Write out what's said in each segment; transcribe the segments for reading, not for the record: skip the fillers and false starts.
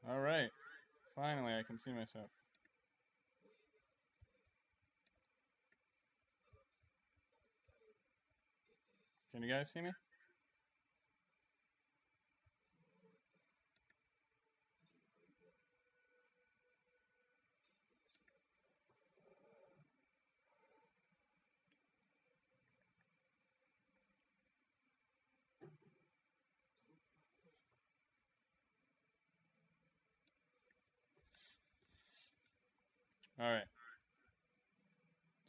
Alright, finally I can see myself. Can you guys see me? Alright.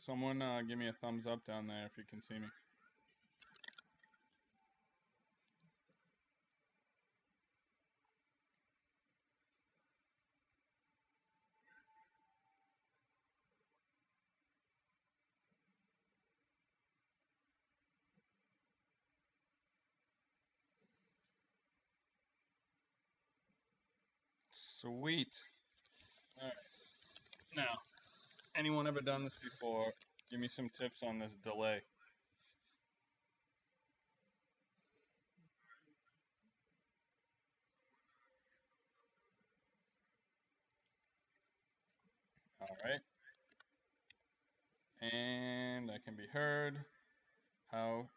Someone give me a thumbs up down there if you can see me. Sweet. Alright. Now, anyone ever done this before? Give me some tips on this delay. Alright. And I can be heard. How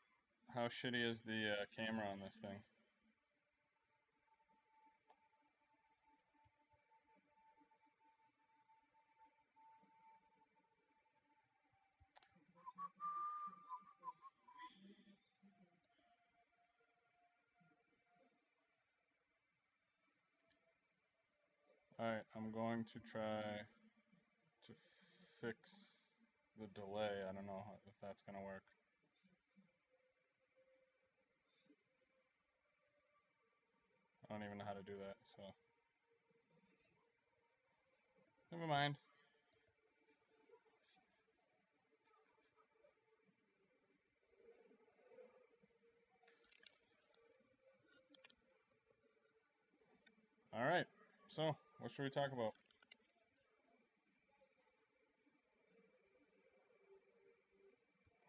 shitty is the camera on this thing? Alright, I'm going to try to fix the delay. I don't know if that's going to work. I don't even know how to do that, so never mind. Alright, so what should we talk about?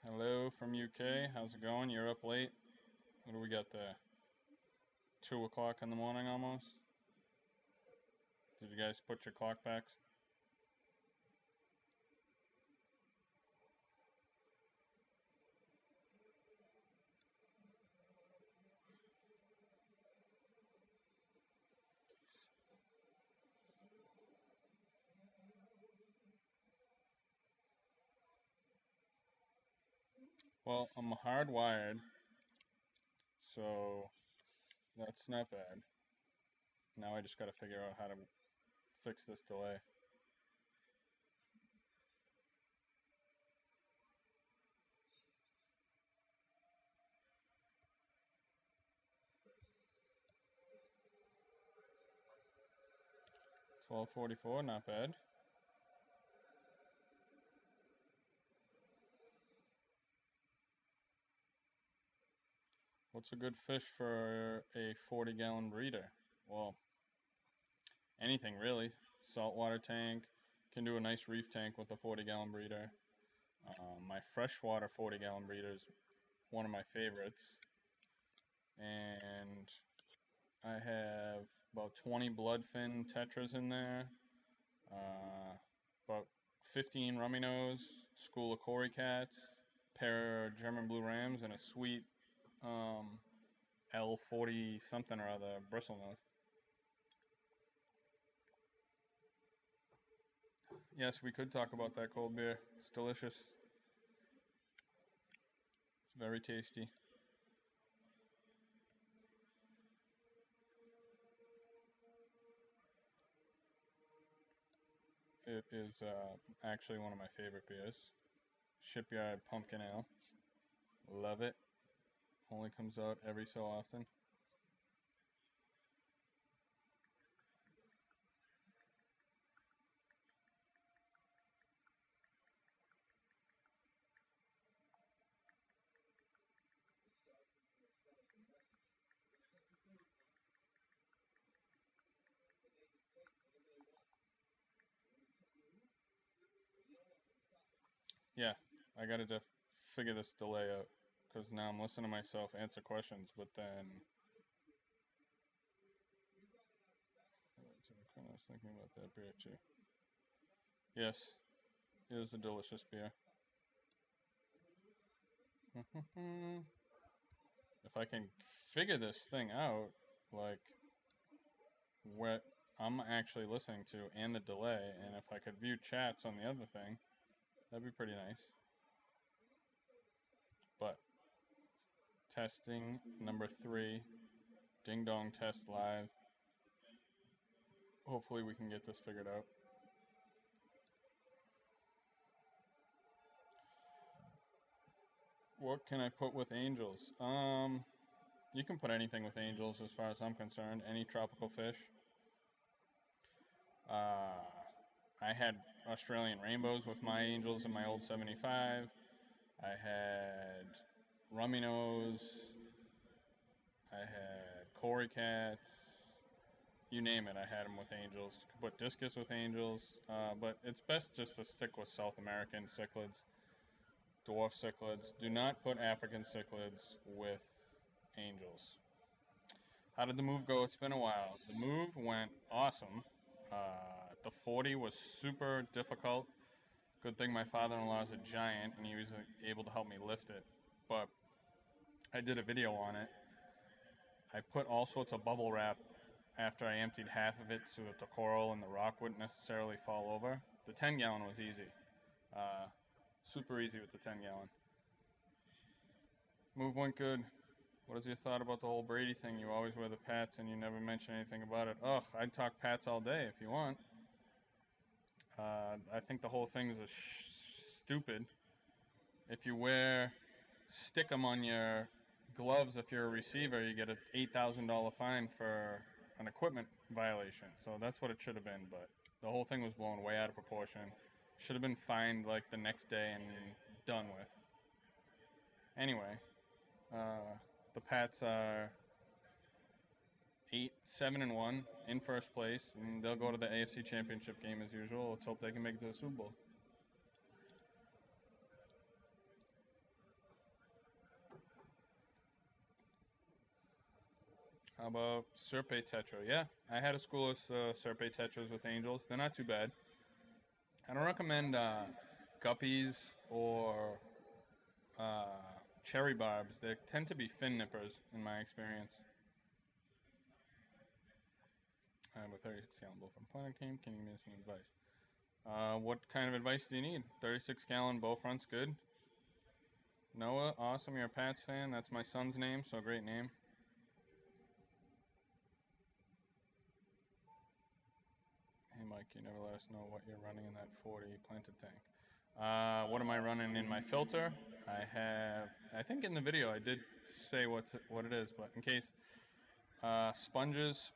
Hello from UK, how's it going? You're up late. What do we got there? 2 o'clock in the morning almost? Did you guys put your clock backs? Well, I'm hardwired, so that's not bad. Now I just gotta figure out how to fix this delay. $12.44, not bad. What's a good fish for a 40-gallon breeder? Well, anything really. Saltwater tank. Can do a nice reef tank with a 40-gallon breeder. My freshwater 40-gallon breeder is one of my favorites. And I have about 20 bloodfin tetras in there. About 15 rummy nose, school of Cory cats, pair of German blue rams, and a sweet L40 something or other bristlenose. Yes, we could talk about that cold beer. It's delicious. It's very tasty. It is actually one of my favorite beers. Shipyard Pumpkin Ale. Love it. Only comes out every so often. Yeah, I gotta figure this delay out because now I'm listening to myself answer questions, but then thinking about that beer too. Yes, it is a delicious beer. If I can figure this thing out, like what I'm actually listening to and the delay, and if I could view chats on the other thing, that'd be pretty nice. But testing number 3, ding dong test live. Hopefully we can get this figured out. What can I put with angels? You can put anything with angels as far as I'm concerned. Any tropical fish. I had Australian rainbows with my angels in my old 75. I had rummy nose. I had Cory cats. You name it, I had them with angels. You could put discus with angels, but it's best just to stick with South American cichlids, dwarf cichlids. Do not put African cichlids with angels. How did the move go? It's been a while. The move went awesome. The 40 was super difficult. Good thing my father-in-law is a giant and he was able to help me lift it. But I did a video on it. I put all sorts of bubble wrap after I emptied half of it so that the coral and the rock wouldn't necessarily fall over. The 10-gallon was easy. Super easy with the 10-gallon. Move went good. What is your thought about the whole Brady thing? You always wear the Pats and you never mention anything about it. Ugh, I'd talk Pats all day if you want. I think the whole thing is stupid. If you stick them on your gloves if you're a receiver, you get an $8,000 fine for an equipment violation. So that's what it should have been, but the whole thing was blown way out of proportion. Should have been fined like the next day and done with. Anyway, the Pats are 7-1 in first place, and they'll go to the AFC Championship game as usual. Let's hope they can make it to the Super Bowl. How about Serpe Tetra? Yeah, I had a school of Serpe Tetras with angels. They're not too bad. I don't recommend guppies or cherry barbs. They tend to be fin nippers in my experience. I have a 36-gallon bow from Planet Game. Can you give me some advice? What kind of advice do you need? 36-gallon bow front's good. Noah, awesome. You're a Pats fan. That's my son's name, so great name. Hey, Mike, you never let us know what you're running in that 40 planted tank. What am I running in my filter? I think in the video I did say what it is, but in case, sponges,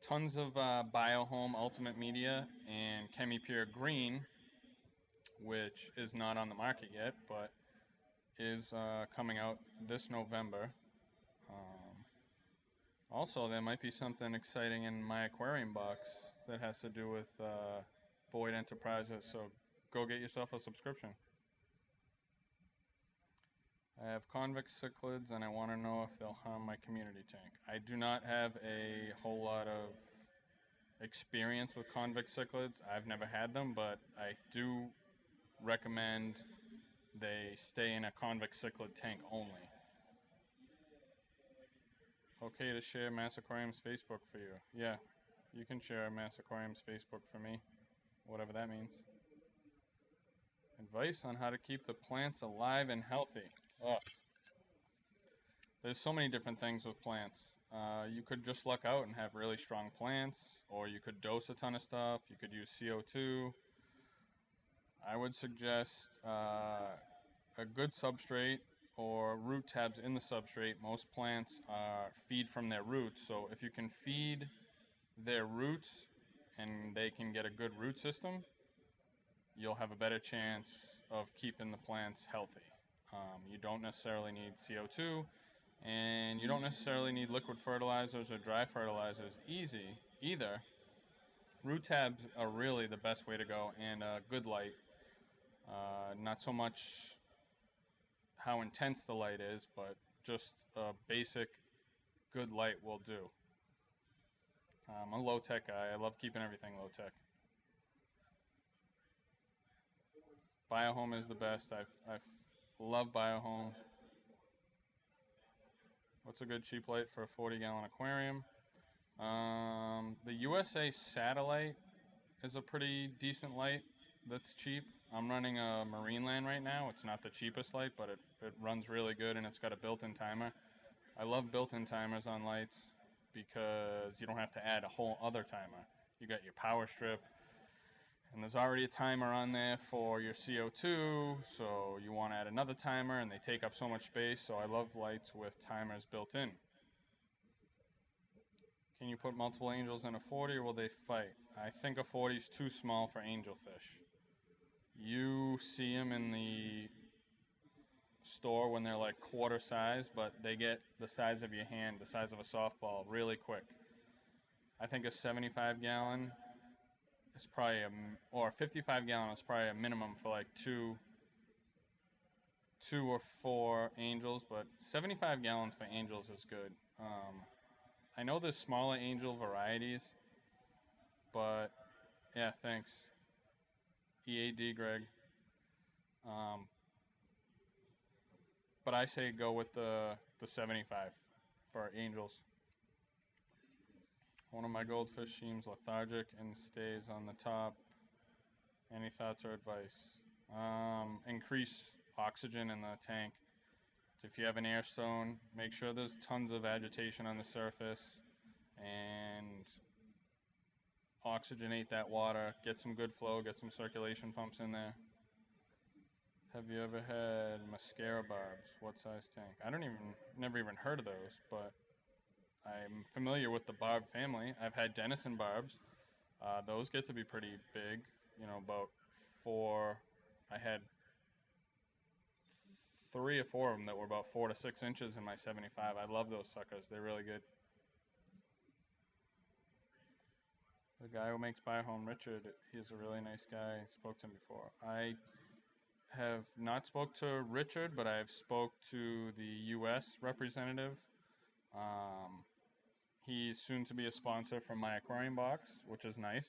tons of Biohome Ultimate Media, and ChemiPure Green, which is not on the market yet, but is coming out this November. Also, there might be something exciting in my Aquarium Box that has to do with Void Enterprises, so go get yourself a subscription. I have convex cichlids and I want to know if they'll harm my community tank. I do not have a whole lot of experience with convex cichlids. I've never had them, but I do recommend they stay in a convex cichlid tank only. Okay to share Mass Aquariums Facebook for you. Yeah, you can share Mass Aquariums Facebook for me, whatever that means. Advice on how to keep the plants alive and healthy. Oh, there's so many different things with plants. You could just luck out and have really strong plants, or you could dose a ton of stuff. You could use CO2. I would suggest a good substrate or root tabs in the substrate. Most plants feed from their roots, so if you can feed their roots and they can get a good root system, you'll have a better chance of keeping the plants healthy. You don't necessarily need CO2, and you don't necessarily need liquid fertilizers or dry fertilizers either. Root tabs are really the best way to go, and good light. Not so much how intense the light is, but just a basic good light will do. I'm a low-tech guy. I love keeping everything low-tech. Biohome is the best. I love Biohome. What's a good cheap light for a 40-gallon aquarium? The USA Satellite is a pretty decent light that's cheap. I'm running a Marineland right now. It's not the cheapest light, but it runs really good, and it's got a built-in timer. I love built-in timers on lights because you don't have to add a whole other timer. You got your power strip, and there's already a timer on there for your CO2, so you want to add another timer, and they take up so much space, so I love lights with timers built in. Can you put multiple angels in a 40, or will they fight? I think a 40 is too small for angelfish. You see them in the store when they're like quarter size, but they get the size of your hand, the size of a softball, really quick. I think a 75-gallon is probably or a 55-gallon is probably a minimum for like two or four angels, but 75 gallons for angels is good. I know there's smaller angel varieties, but yeah, thanks. EAD, Greg. But I say go with the 75 for angels. One of my goldfish seems lethargic and stays on the top. Any thoughts or advice? Increase oxygen in the tank. If you have an air stone, make sure there's tons of agitation on the surface and oxygenate that water. Get some good flow, get some circulation pumps in there. Have you ever had mascara barbs? What size tank? Never even heard of those, but I'm familiar with the barb family. I've had Denison barbs. Those get to be pretty big, about I had 3 or 4 of them that were about 4 to 6 inches in my 75. I love those suckers. They're really good. The guy who makes Biohome, Richard, he's a really nice guy. I spoke to him before. I have not spoke to Richard, but I've spoke to the U.S. representative. He's soon to be a sponsor for my Aquarium Box, which is nice.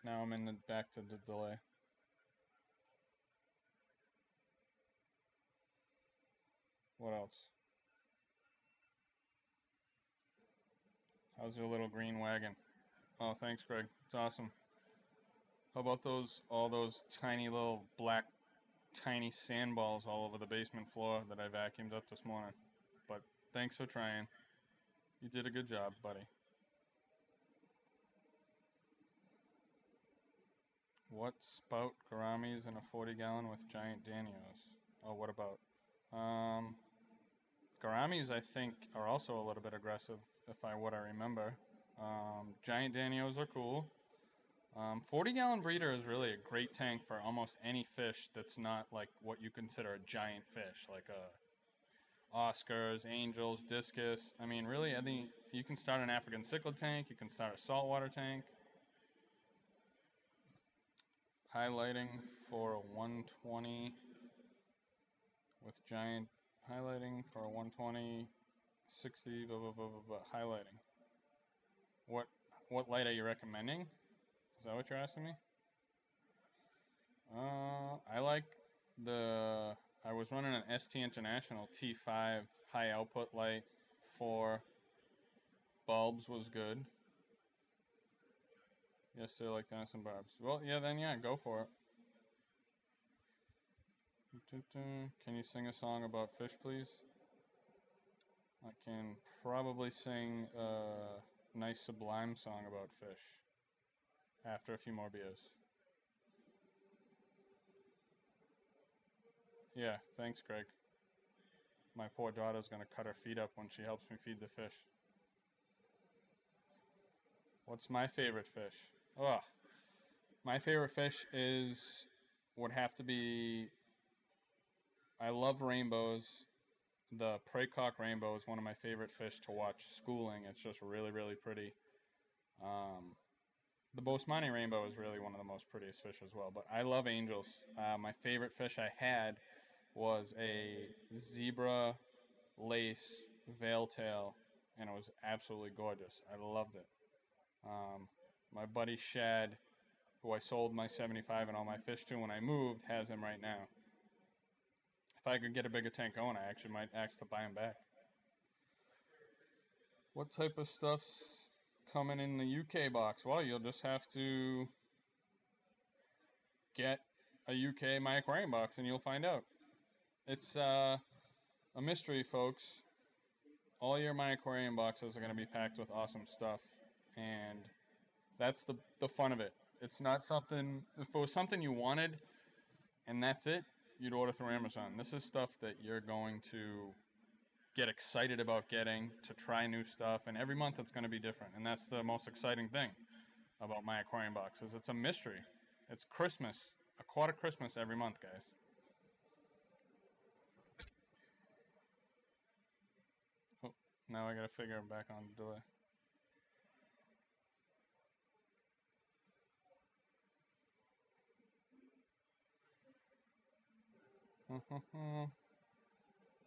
Now I'm back to the delay. What else? How's your little green wagon? Oh, thanks, Greg. It's awesome. How about all those tiny little black, tiny sandballs all over the basement floor that I vacuumed up this morning? But thanks for trying. You did a good job, buddy. What spout gouramis in a 40-gallon with giant danios? Oh, what about? Gouramis, I think, are also a little bit aggressive, if what I remember. Giant danios are cool. 40-gallon breeder is really a great tank for almost any fish that's not like what you consider a giant fish, like Oscars, angels, discus. I mean, really, I think you can start an African cichlid tank. You can start a saltwater tank. Highlighting for a 120 with giant highlighting for a 120, 60, blah, blah, blah, blah, blah, highlighting. What light are you recommending? Is that what you're asking me? I like I was running an ST International T5 high output light for bulbs was good. Yes, they like Denison barbs. Well, yeah, then yeah, go for it. Can you sing a song about fish, please? I can probably sing a nice Sublime song about fish after a few more beers. Yeah, thanks, Greg. My poor daughter's gonna cut her feet up when she helps me feed the fish. What's my favorite fish? Oh, my favorite fish would have to be. I love rainbows. The prey cock rainbow is one of my favorite fish to watch schooling. It's just really, really pretty. The Bosemani rainbow is really one of the most prettiest fish as well, but I love angels. My favorite fish I had was a zebra lace veil tail, and it was absolutely gorgeous. I loved it. My buddy Shad, who I sold my 75 and all my fish to when I moved, has him right now. If I could get a bigger tank going, I actually might ask to buy him back. What type of stuff's coming in the UK box? Well, you'll just have to get a UK My Aquarium box and you'll find out. It's a mystery, folks. All your My Aquarium boxes are going to be packed with awesome stuff, and that's the fun of it. It's not something, if it was something you wanted and that's it, you'd order through Amazon. This is stuff that you're going to get excited about getting, to try new stuff, and every month it's going to be different. And that's the most exciting thing about My Aquarium Box, is it's a mystery. It's Christmas, a quarter Christmas every month, guys. Oh, now I got to figure it back on delay.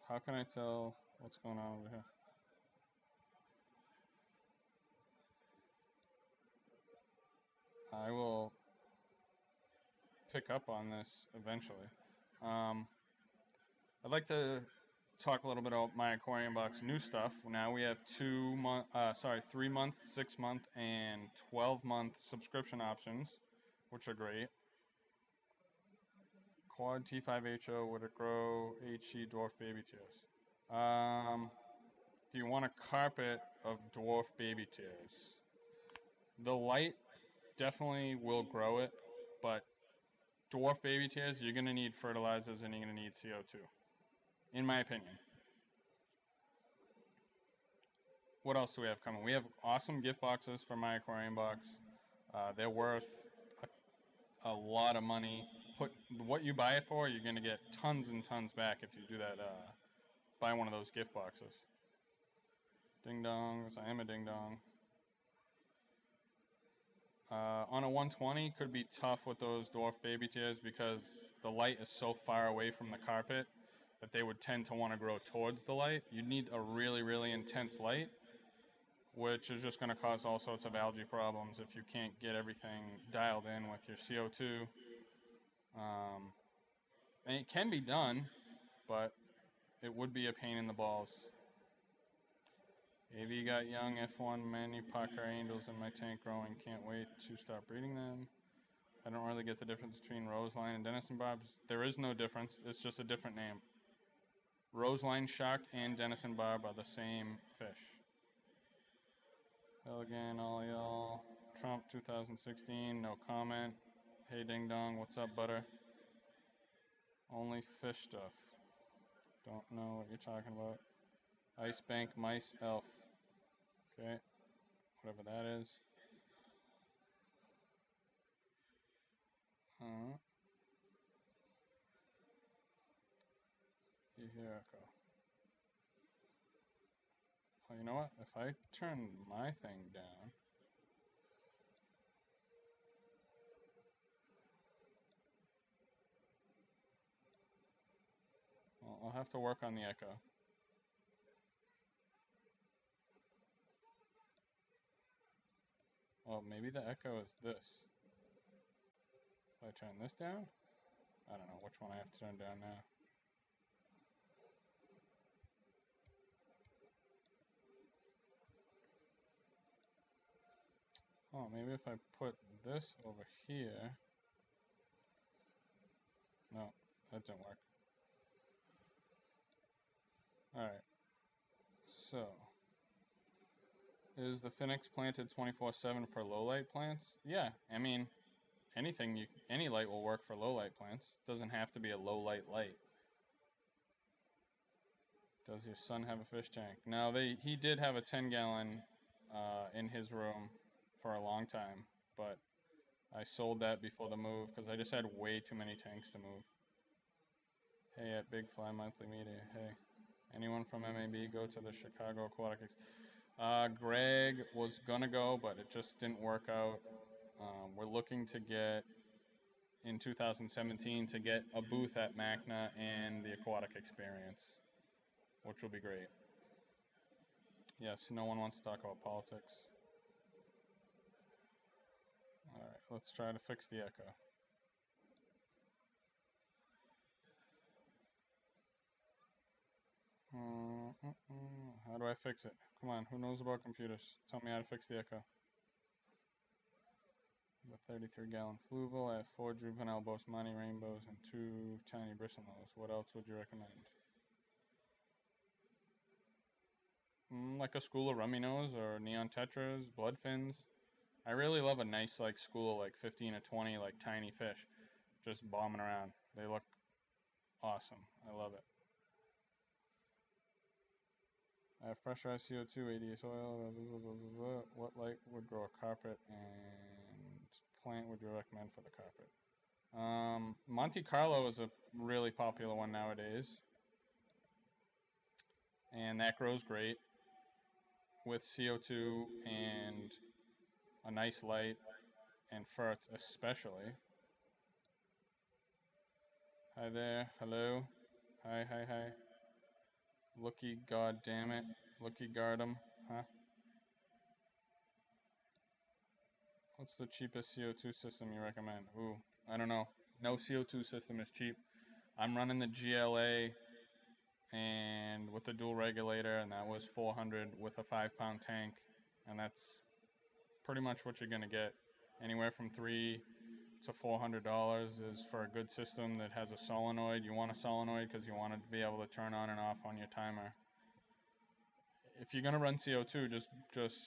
How can I tell what's going on over here? I will pick up on this eventually. I'd like to talk a little bit about My Aquarium Box new stuff. Now we have 3 month, 6 month, and 12-month subscription options, which are great. Quad T5HO, would it grow HC dwarf baby tears? Do you want a carpet of dwarf baby tears? The light definitely will grow it, but dwarf baby tears, you're going to need fertilizers and you're going to need CO2, in my opinion. What else do we have coming? We have awesome gift boxes for My Aquarium Box. They're worth a lot of money. What you buy it for, you're going to get tons and tons back if you do that. Buy one of those gift boxes. Ding dongs, I am a ding dong. On a 120, could be tough with those dwarf baby tears because the light is so far away from the carpet that they would tend to want to grow towards the light. You'd need a really, really intense light, which is just going to cause all sorts of algae problems if you can't get everything dialed in with your CO2. And it can be done, but it would be a pain in the balls. AV got young F1 Manny Parker Angels in my tank growing. Can't wait to start breeding them. I don't really get the difference between Roseline and Denison Barbs. There is no difference. It's just a different name. Roseline Shark and Denison Barb are the same fish. Again, all y'all. Trump 2016, no comment. Hey Ding Dong, what's up, butter? Only fish stuff. Don't know what you're talking about. Ice Bank Mice Elf. Okay, whatever that is. Huh? You hear echo. Well, you know what? If I turn my thing down. Well, I'll have to work on the echo. Well, maybe the echo is this. If I turn this down? I don't know which one I have to turn down now. Oh, maybe if I put this over here. No, that didn't work. Alright. So, is the Phoenix planted 24/7 for low light plants? Yeah, I mean, any light will work for low light plants. Doesn't have to be a low light light. Does your son have a fish tank? No, he did have a 10-gallon in his room for a long time, but I sold that before the move because I just had way too many tanks to move. Hey, at Big Fly Monthly Media. Hey, anyone from MAB go to the Chicago Aquatics? Greg was gonna go, but it just didn't work out. We're looking to get in 2017 to get a booth at MACNA and the Aquatic Experience, which will be great. Yes, no one wants to talk about politics. Alright, let's try to fix the echo. How do I fix it? Come on, who knows about computers? Tell me how to fix the echo. The 33-gallon fluval. I have 4 juvenile Bosmani rainbows and 2 tiny bristlenose. What else would you recommend? Like a school of rummy nose or neon tetras, blood fins. I really love a nice like school, like 15 to 20 like tiny fish, just bombing around. They look awesome. I love it. I have pressurized CO2, ADS oil. What light would grow a carpet and plant would you recommend for the carpet? Monte Carlo is a really popular one nowadays, and that grows great with CO2 and a nice light and ferts especially. Hi there, hello, hi, hi, hi. Looky, god damn it, looky guard'em, huh? What's the cheapest CO2 system you recommend? Ooh, I don't know. No CO2 system is cheap. I'm running the GLA and with the dual regulator, and that was 400 with a 5-pound tank, and that's pretty much what you're gonna get. Anywhere from $300 to $400 is for a good system that has a solenoid. You want a solenoid because you want it to be able to turn on and off on your timer. If you're gonna run CO2, just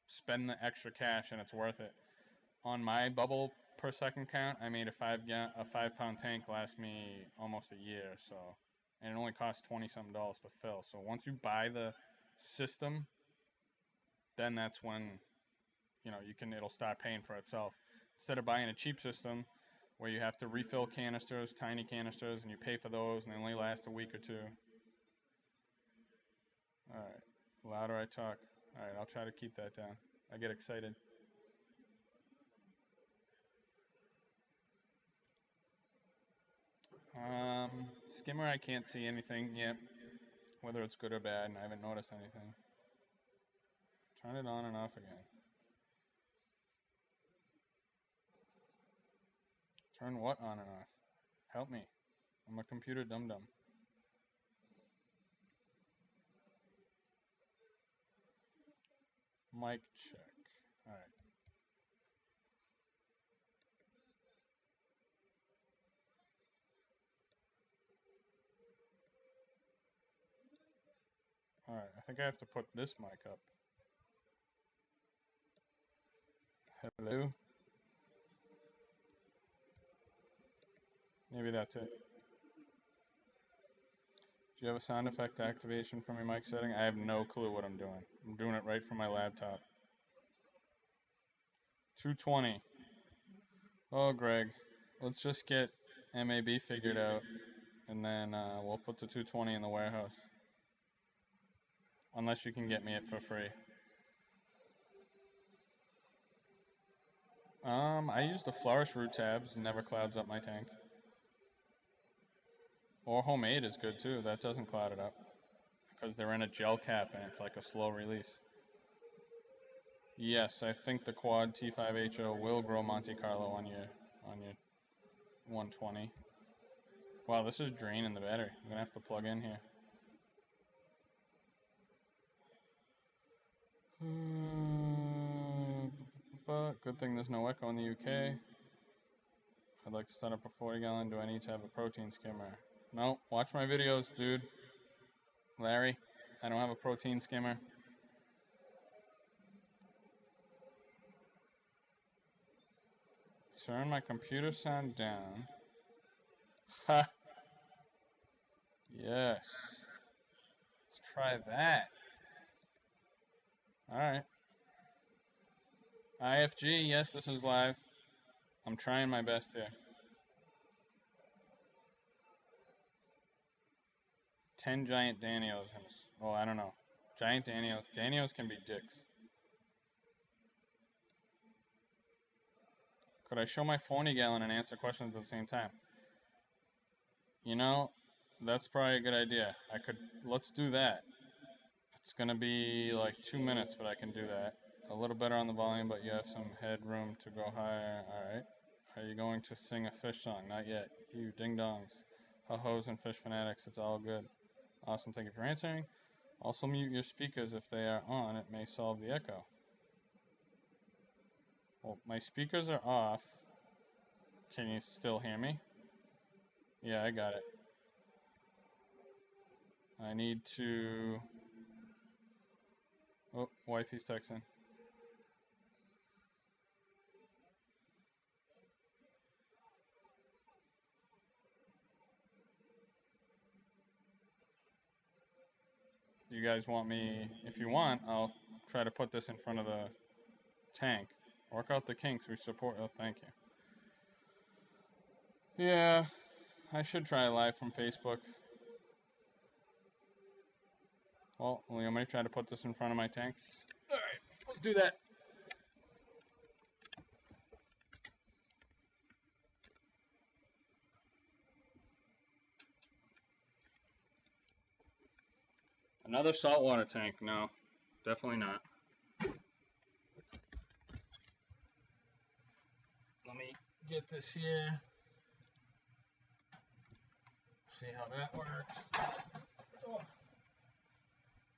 spend the extra cash and it's worth it. On my bubble per second count, I made a 5-pound tank last me almost a year, so, and it only costs $20-something to fill. So once you buy the system, then that's when it'll start paying for itself. Instead of buying a cheap system where you have to refill canisters, tiny canisters, and you pay for those and they only last a week or two. Alright, louder I talk. Alright, I'll try to keep that down. I get excited. Skimmer, I can't see anything yet, whether it's good or bad, and I haven't noticed anything. Turn it on and off again. Turn what on and off? Help me. I'm a computer dum-dum. Mic check. Alright. Alright, I think I have to put this mic up. Hello? Maybe that's it. Do you have a sound effect activation from your mic setting? I have no clue what I'm doing. I'm doing it right from my laptop. 220. Oh, Greg. Let's just get MAB figured out, and then we'll put the 220 in the warehouse. Unless you can get me it for free. I use the flourish root tabs, never clouds up my tank. Or homemade is good too, that doesn't cloud it up. Because they're in a gel cap and it's like a slow release. Yes, I think the quad T5HO will grow Monte Carlo on your 120. Wow, this is draining the battery. I'm gonna have to plug in here. But good thing there's no echo in the UK. I'd like to set up a 40-gallon. Do I need to have a protein skimmer? No, watch my videos, dude. Larry, I don't have a protein skimmer. Turn my computer sound down. Ha! Yes. Let's try that. Alright. IFG, yes, this is live. I'm trying my best here. 10 giant Danios. Well, I don't know. Giant Danios. Danios can be dicks. Could I show my 40 gallon and answer questions at the same time? You know, that's probably a good idea. Let's do that. It's gonna be like 2 minutes, but I can do that. A little better on the volume, but you have some headroom to go higher. Alright. Are you going to sing a fish song? Not yet. You ding-dongs. Ho-hos and fish fanatics, it's all good. Awesome, thank you for answering. Also mute your speakers if they are on, it may solve the echo. Well, my speakers are off. Can you still hear me? Yeah, I got it. I need to... Oh, wifey's texting. Do you guys want me... If you want, I'll try to put this in front of the tank. Work out the kinks, we support... Oh, thank you. Yeah, I should try live from Facebook. Well, will you try to put this in front of my tank? Alright, let's do that. Another saltwater tank? No, definitely not. Let me get this here. See how that works. Oh.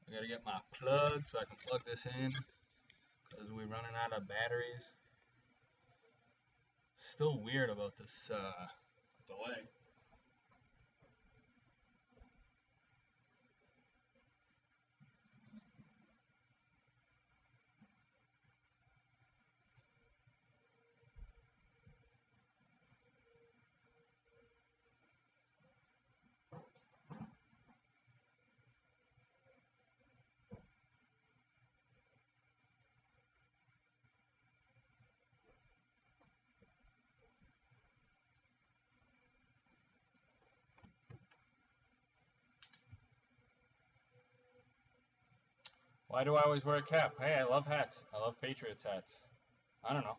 I gotta get my plug so I can plug this in because we're running out of batteries. Still weird about this delay. Why do I always wear a cap? Hey, I love hats. I love Patriots hats. I don't know.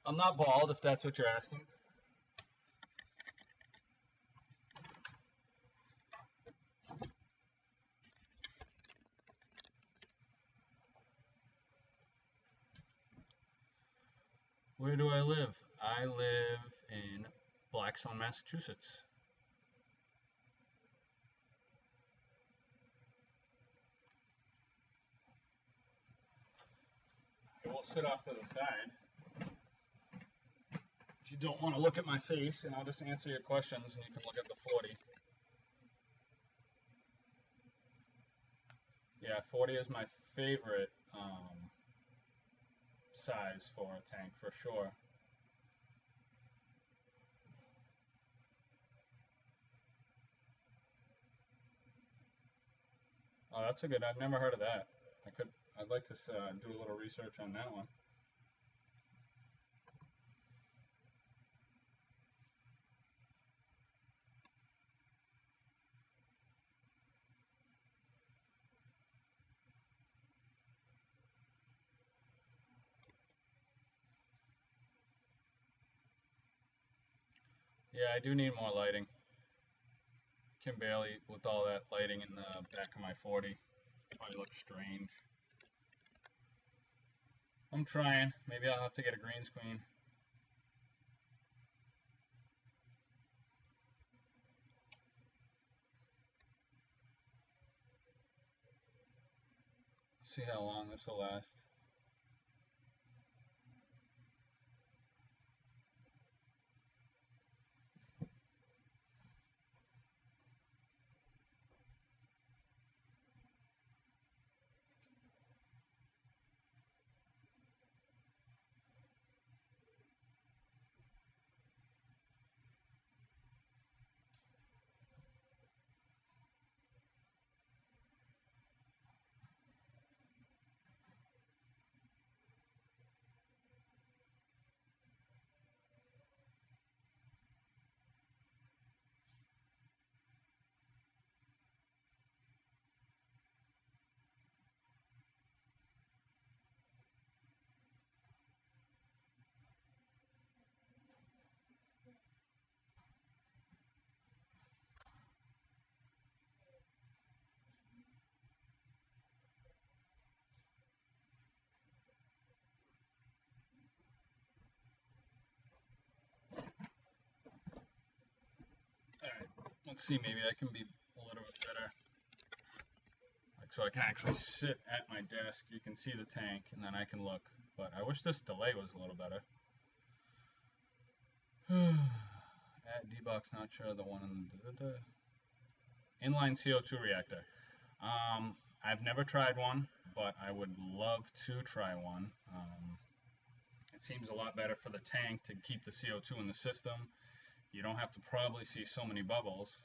I'm not bald, if that's what you're asking. Where do I live? I live in Blackstone, Massachusetts. We'll sit off to the side. If you don't want to look at my face, and I'll just answer your questions, and you can look at the 40. Yeah, 40 is my favorite size for a tank, for sure. Oh, that's a good. I've never heard of that. I'd like to do a little research on that one. Yeah, I do need more lighting. Can barely, with all that lighting in the back of my 40, probably looks strange. I'm trying. Maybe I'll have to get a green screen. See how long this will last. Let's see, maybe I can be a little bit better. Like, so I can actually sit at my desk, you can see the tank, and then I can look. But I wish this delay was a little better. At D-Box, not sure the one in the inline CO2 reactor. I've never tried one, but I would love to try one. It seems a lot better for the tank to keep the CO2 in the system. You don't have to probably see so many bubbles.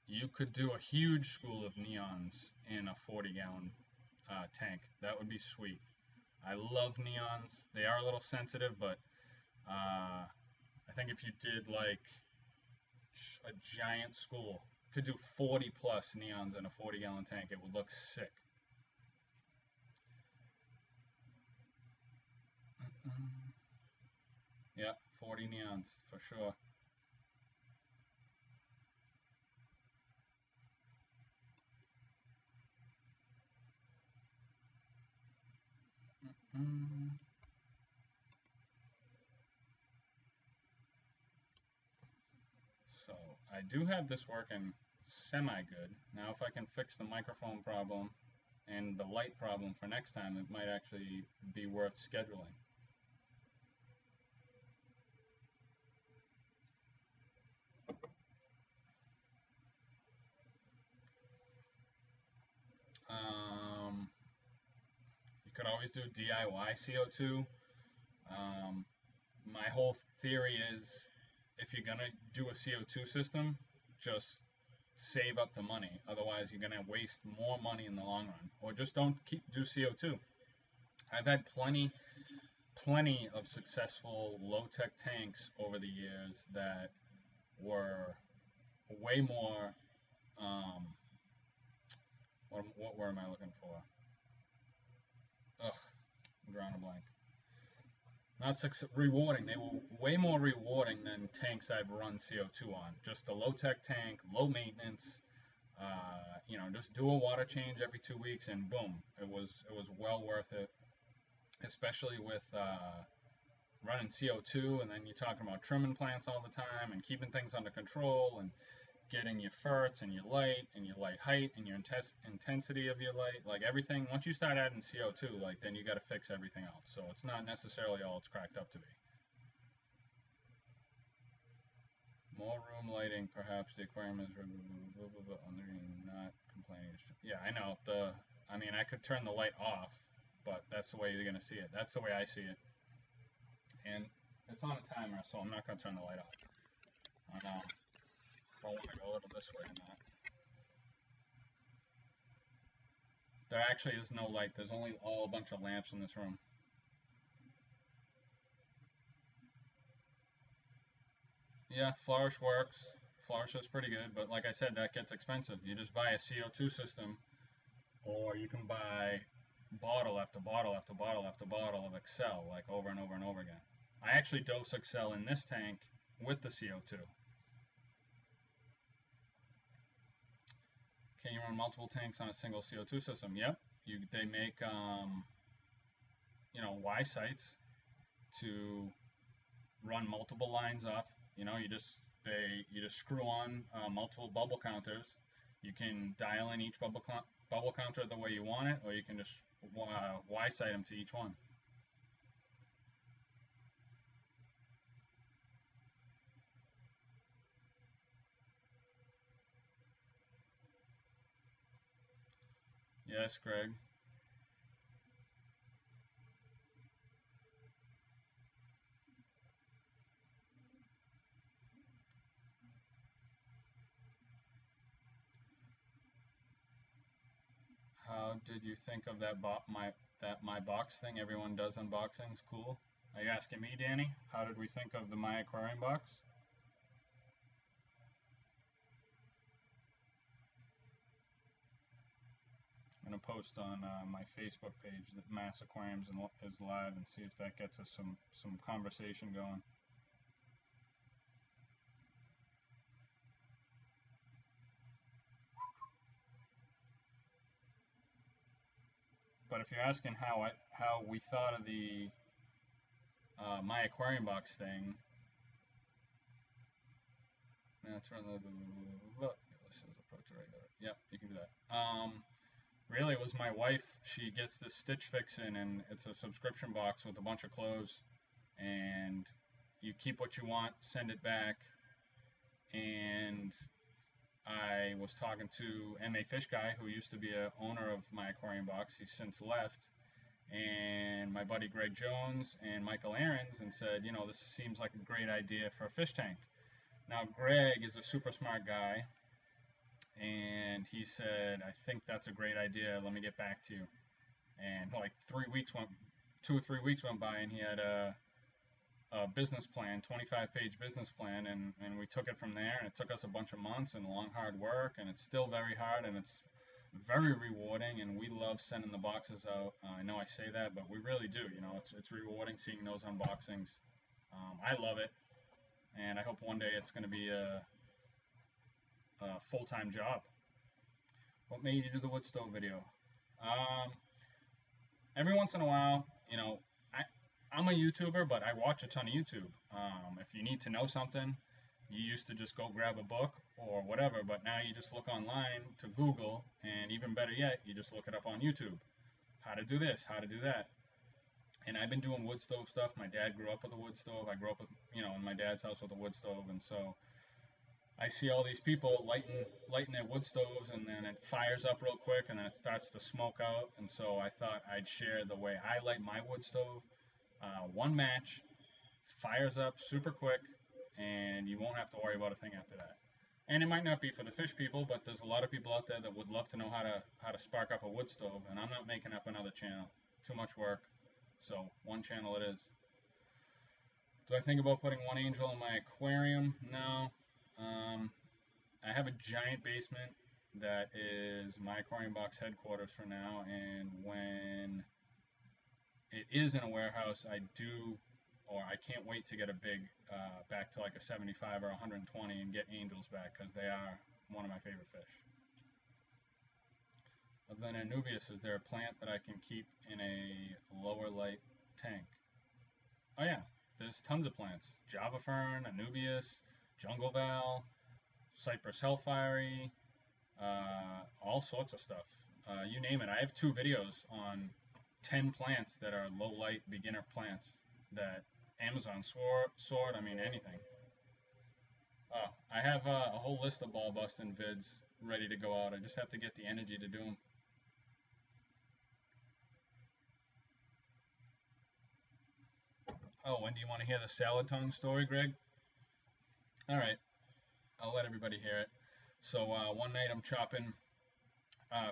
You could do a huge school of neons in a 40-gallon tank. That would be sweet. I love neons. They are a little sensitive, but I think if you did like a giant school, could do 40 plus neons in a 40-gallon tank, it would look sick. Yeah, 40 neons for sure. So I do have this working semi-good. Now if I can fix the microphone problem and the light problem for next time, it might actually be worth scheduling. You could always do DIY CO2. My whole theory is if you're going to do a CO2 system, just save up the money. Otherwise, you're going to waste more money in the long run. Or just don't do CO2. I've had plenty of successful low-tech tanks over the years that were way more, what word am I looking for? Ugh, I'm drawing a blank. Not rewarding. They were way more rewarding than tanks I've run CO2 on. Just a low-tech tank, low maintenance. Just do a water change every 2 weeks, and boom, it was well worth it. Especially with running CO2, and then you're talking about trimming plants all the time and keeping things under control and getting your ferts and your light height and your intensity of your light, like everything. Once you start adding CO2, like then you got to fix everything else. So it's not necessarily all it's cracked up to be. More room lighting, perhaps the aquarium is not complaining. Yeah, I know. I could turn the light off, but that's the way you're gonna see it. That's the way I see it. And it's on a timer, so I'm not gonna turn the light off. I don't want to go a little this way or not. There actually is no light. There's only a bunch of lamps in this room. Yeah, Flourish works. Flourish is pretty good, but like I said, that gets expensive. You just buy a CO2 system, or you can buy bottle after bottle after bottle after bottle of Excel, like over and over and over again. I actually dose Excel in this tank with the CO2. Can you run multiple tanks on a single CO2 system? Yep. They make Y sites to run multiple lines off. You just screw on multiple bubble counters. You can dial in each bubble counter the way you want it, or you can just Y site them to each one. Yes, Greg. How did you think of that my box thing? Everyone does unboxings. Cool. Are you asking me, Danny? How did we think of the My Aquarium Box? I'm gonna post on my Facebook page that Mass Aquariums is live and see if that gets us some conversation going. But if you're asking how we thought of the My Aquarium Box thing, Now turn the approach regular. Yep, you can do that. Really, it was my wife. She gets this Stitch Fix in, and it's a subscription box with a bunch of clothes, and you keep what you want, send it back. And I was talking to M.A. Fish Guy, who used to be a owner of my Aquarium Box. He's since left. And my buddy Greg Jones and Michael Ahrens, and said, you know, this seems like a great idea for a fish tank. Now, Greg is a super smart guy, and he said, I think that's a great idea. Let me get back to you. And like 2 or 3 weeks went by, and he had a business plan, 25-page business plan, and we took it from there. And it took us a bunch of months and long, hard work, and it's still very hard, and it's very rewarding, and we love sending the boxes out. I know I say that, but we really do. You know, it's rewarding seeing those unboxings. I love it, and I hope one day it's going to be a full-time job. What made you do the wood stove video? Every once in a while, you know, I'm a YouTuber, but I watch a ton of YouTube. If you need to know something, you used to just go grab a book or whatever, but now you just look online to Google, and even better yet, you just look it up on YouTube. How to do this, how to do that. And I've been doing wood stove stuff. My dad grew up with a wood stove. I grew up with, you know, in my dad's house with a wood stove, and so I see all these people lighting their wood stoves, and then it fires up real quick, and then it starts to smoke out. And so I thought I'd share the way I light my wood stove. One match, fires up super quick, and you won't have to worry about a thing after that. And it might not be for the fish people, but there's a lot of people out there that would love to know how to spark up a wood stove, and I'm not making up another channel. Too much work. So one channel it is. Do I think about putting one angel in my aquarium? No. I have a giant basement that is my Aquarium Box headquarters for now, and when it is in a warehouse, I can't wait to get a big, back to like a 75 or 120 and get angels back, because they are one of my favorite fish. Other than Anubias, is there a plant that I can keep in a lower light tank? Oh yeah, there's tons of plants. Java fern, Anubias, jungle val, cypress hellfire, all sorts of stuff. You name it. I have 2 videos on 10 plants that are low light beginner plants that Amazon soared. I mean, anything. I have a whole list of ball busting vids ready to go out. I just have to get the energy to do them. Oh, when do you want to hear the salad tongue story, Greg? All right, I'll let everybody hear it. So one night I'm chopping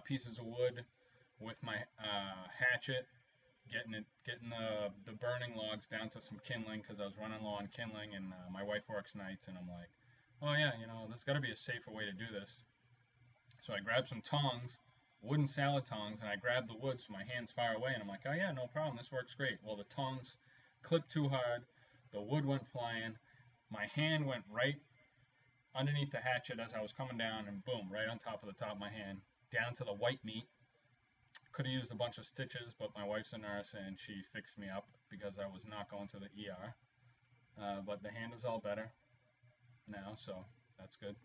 pieces of wood with my hatchet, getting the burning logs down to some kindling, because I was running low on kindling, and my wife works nights, and I'm like, oh yeah, you know, there's got to be a safer way to do this. So I grabbed some tongs, wooden salad tongs, and I grabbed the wood so my hand's far away, and I'm like, oh yeah, no problem, this works great. Well, the tongs clipped too hard, the wood went flying, my hand went right underneath the hatchet as I was coming down, and boom, right on top of the top of my hand, down to the white meat. Could have used a bunch of stitches, but my wife's a nurse, and she fixed me up because I was not going to the ER. But the hand is all better now, so that's good.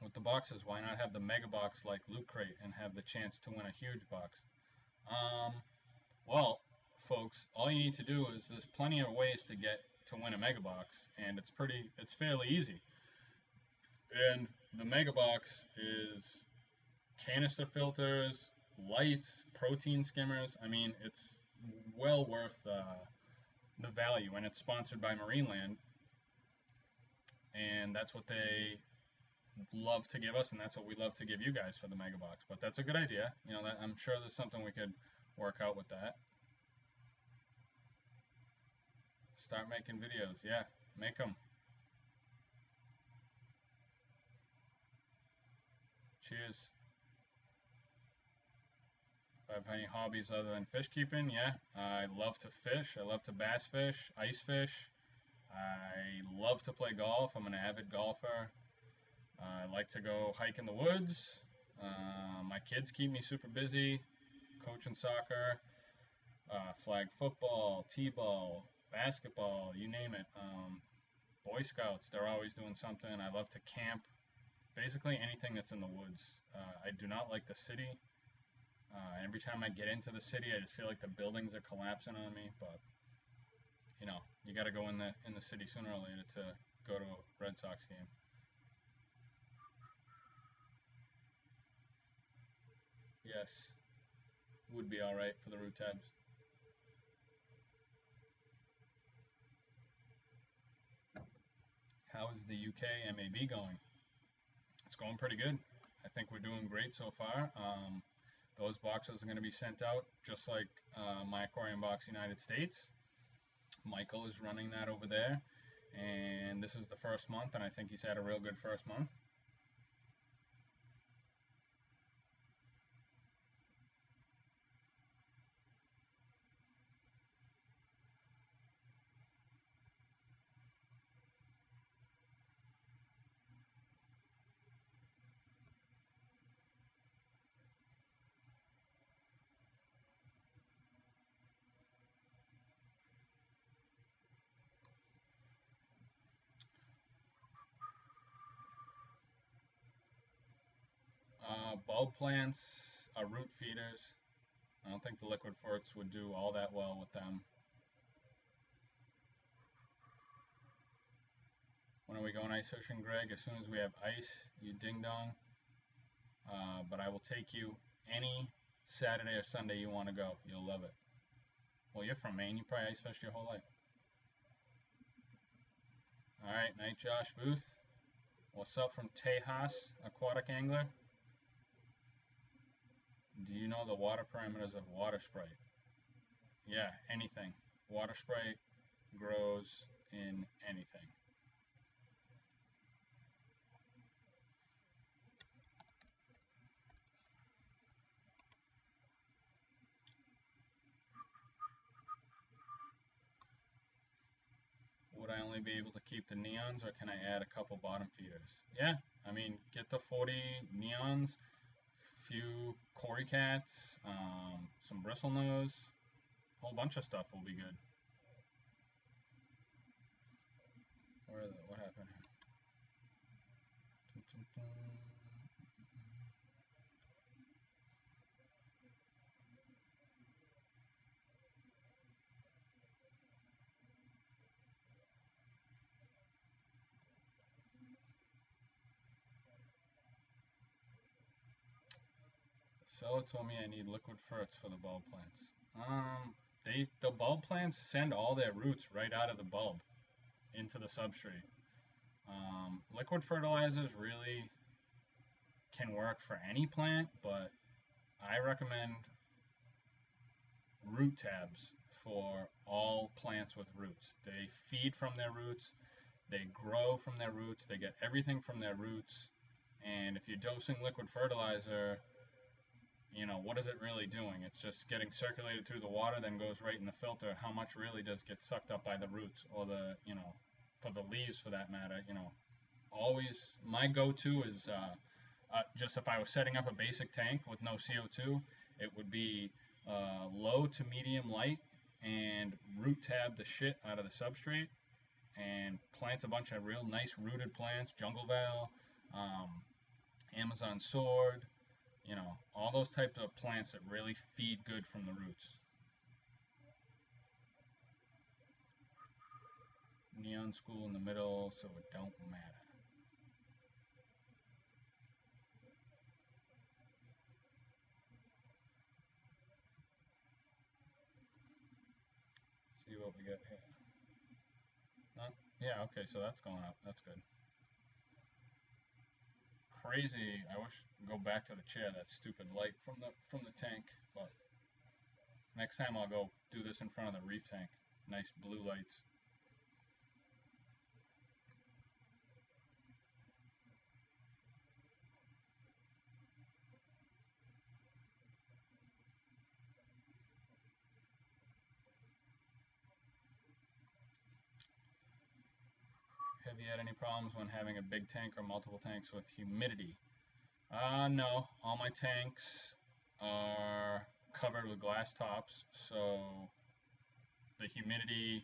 With the boxes, why not have the mega box like Loot Crate and have the chance to win a huge box? Well, folks, all you need to do is, there's plenty of ways to win a mega box, and it's fairly easy. And the mega box is canister filters, lights, protein skimmers. I mean, it's well worth the value, and it's sponsored by Marineland, and that's what they love to give us, and that's what we love to give you guys for the mega box. But that's a good idea. You know, I'm sure there's something we could work out with that. Start making videos. Yeah, make them. Cheers. If I have any hobbies other than fish keeping, yeah, I love to fish. I love to bass fish, ice fish. I love to play golf. I'm an avid golfer. I like to go hike in the woods. My kids keep me super busy, coaching soccer, flag football, t-ball, basketball, you name it. Boy Scouts, they're always doing something. I love to camp. Basically anything that's in the woods. I do not like the city. Every time I get into the city, I just feel like the buildings are collapsing on me. But you know, you got to go in the city sooner or later to go to a Red Sox game. Yes, would be all right for the root tabs. How is the UK MAB going? It's going pretty good. I think we're doing great so far. Those boxes are going to be sent out just like my Aquarium Box United States. Michael is running that over there, and this is the first month, and I think he's had a real good first month. Bulb plants are root feeders. I don't think the liquid ferts would do all that well with them. When are we going ice fishing, Greg? As soon as we have ice, you ding dong. But I will take you any Saturday or Sunday you want to go. You'll love it. Well, you're from Maine. You probably ice fished your whole life. All right, night Josh Booth. What's up from Tejas Aquatic Angler? Do you know the water parameters of water sprite? Yeah, anything. Water sprite grows in anything. Would I only be able to keep the neons, or can I add a couple bottom feeders? Yeah, I mean, get the 40 neons, few Cory cats, some bristlenose, a whole bunch of stuff will be good. What happened here? Dun, dun, dun. Seller told me I need liquid ferts for the bulb plants. The bulb plants send all their roots right out of the bulb into the substrate. Liquid fertilizers really can work for any plant, but I recommend root tabs for all plants with roots. They feed from their roots, they grow from their roots, they get everything from their roots. And if you're dosing liquid fertilizer, you know, what is it really doing? It's just getting circulated through the water, then goes right in the filter. How much really does get sucked up by the roots or the, you know, for the leaves for that matter, you know. Always, my go-to is just if I was setting up a basic tank with no CO2, it would be low to medium light and root tab the shit out of the substrate and plant a bunch of real nice rooted plants, jungle val, Amazon sword, you know, all those types of plants that really feed good from the roots. Neon school in the middle, so it don't matter. See what we get here. None? Yeah, okay, so that's going up. That's good. Crazy. I wish go back to the chair. That stupid light from the tank. But next time I'll go do this in front of the reef tank. Nice blue lights. Have you had any problems when having a big tank or multiple tanks with humidity? No. All my tanks are covered with glass tops, so the humidity,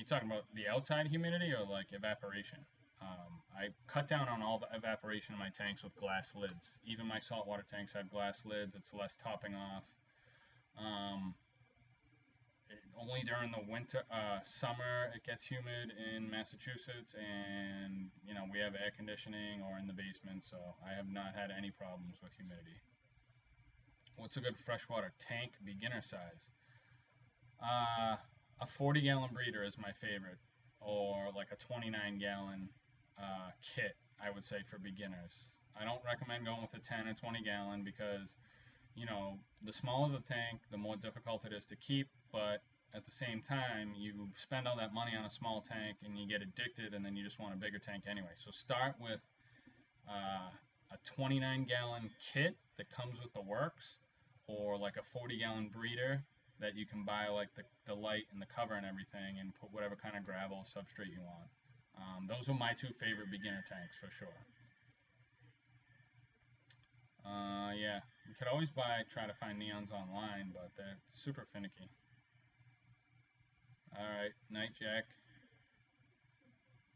talking about the outside humidity or like evaporation? I cut down on all the evaporation in my tanks with glass lids. Even my saltwater tanks have glass lids. It's less topping off. Only during the winter, summer, it gets humid in Massachusetts, and you know we have air conditioning or in the basement, so I have not had any problems with humidity. What's a good freshwater tank beginner size? A 40-gallon breeder is my favorite, or like a 29-gallon kit, I would say, for beginners. I don't recommend going with a 10 or 20-gallon because, you know, the smaller the tank, the more difficult it is to keep, but at the same time, you spend all that money on a small tank and you get addicted, and then you just want a bigger tank anyway. So start with a 29-gallon kit that comes with the works, or like a 40-gallon breeder that you can buy, like the light and the cover and everything, and put whatever kind of gravel substrate you want. Those are my two favorite beginner tanks for sure. Yeah, you could always try to find neons online, but they're super finicky. Alright, Night Jack.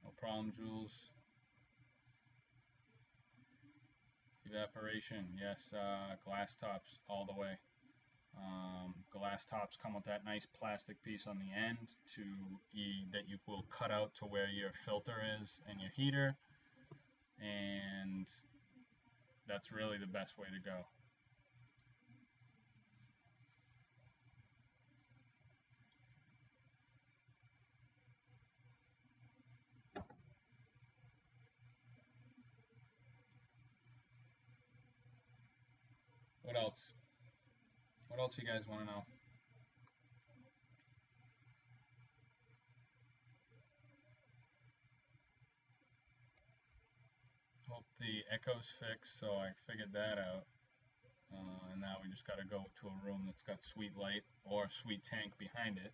No problem, Jules. Evaporation, yes, glass tops all the way. Glass tops come with that nice plastic piece on the end that you will cut out to where your filter is and your heater, and that's really the best way to go. What else? What else you guys want to know? Hope the echo's fixed, so I figured that out. And now we just got to go to a room that's got sweet light or a sweet tank behind it.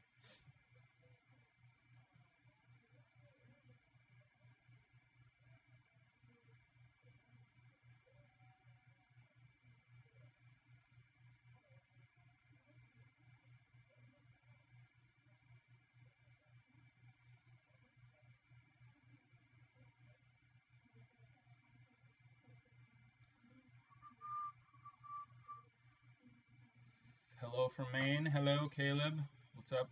Hello from Maine. Hello, Caleb. What's up?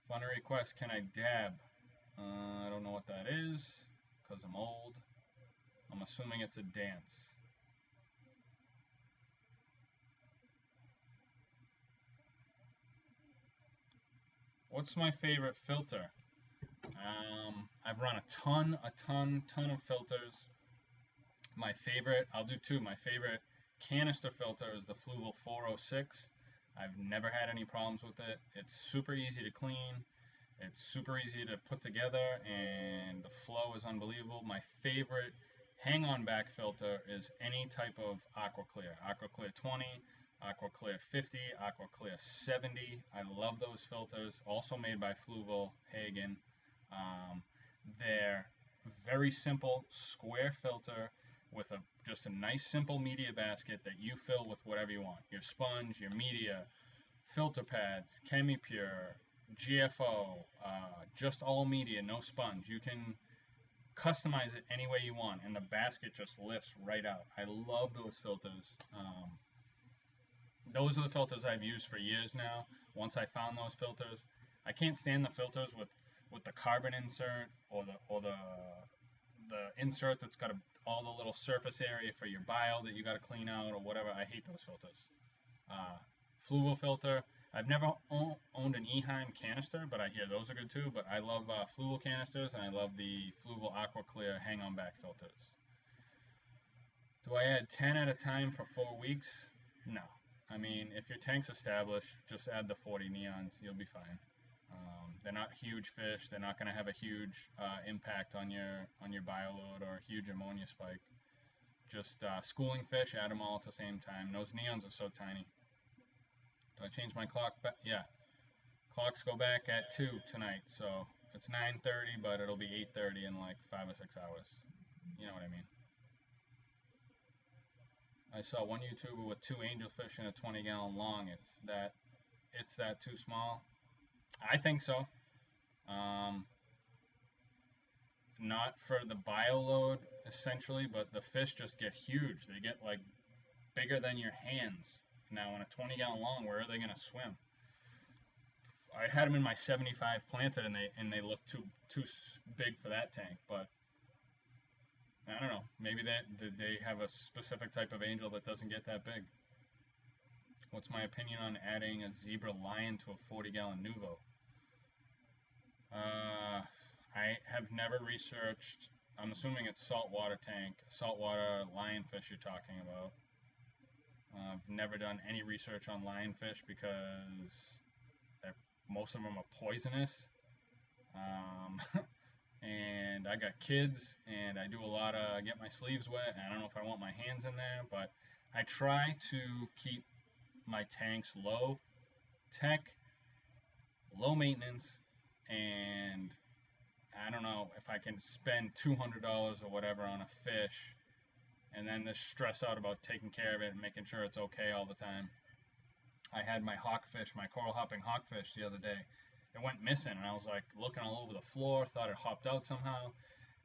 Fun request. Can I dab? I don't know what that is because I'm old. I'm assuming it's a dance. What's my favorite filter? I've run a ton of filters. My favorite, I'll do two. My favorite canister filter is the Fluval 406. I've never had any problems with it. It's super easy to clean. It's super easy to put together, and the flow is unbelievable. My favorite hang-on back filter is any type of Aqua Clear. Aqua Clear 20, Aqua Clear 50, Aqua Clear 70. I love those filters. Also made by Fluval Hagen. They're very simple, square filter with just a nice simple media basket that you fill with whatever you want. Your sponge, your media, filter pads, ChemiPure, GFO, just all media, no sponge. You can customize it any way you want, and the basket just lifts right out. I love those filters. Those are the filters I've used for years now. Once I found those filters, I can't stand the filters with the carbon insert or the insert that's got all the little surface area for your bile that you got to clean out or whatever. I hate those filters. Fluval filter. I've never owned an Eheim canister, but I hear those are good too. But I love Fluval canisters, and I love the Fluval Aqua Clear hang-on back filters. Do I add 10 at a time for 4 weeks? No. I mean, if your tank's established, just add the 40 neons. You'll be fine. They're not huge fish. They're not going to have a huge impact on your bioload or a huge ammonia spike. Just schooling fish, add them all at the same time. Those neons are so tiny. Do I change my clock back? Yeah. Clocks go back at 2 tonight, so it's 9:30, but it'll be 8:30 in like 5 or 6 hours. You know what I mean. I saw one YouTuber with 2 angelfish in a 20-gallon long. It's that too small? I think so. Not for the bio load essentially, but the fish just get huge. They get like bigger than your hands. Now, in a 20-gallon long, where are they going to swim? I had them in my 75 planted, and they look too big for that tank. But I don't know. Maybe they have a specific type of angel that doesn't get that big. What's my opinion on adding a zebra lion to a 40-gallon Nuvo? I have never researched. I'm assuming it's saltwater tank, saltwater lionfish you're talking about. I've never done any research on lionfish because most of them are poisonous. And I got kids, and I do a lot of get my sleeves wet, and I don't know if I want my hands in there, but I try to keep my tanks low tech, low maintenance, and I don't know if I can spend $200 or whatever on a fish and then just stress out about taking care of it and making sure it's okay all the time. I had my hawkfish, my coral hopping hawkfish the other day. It went missing, and I was like looking all over the floor, thought it hopped out somehow,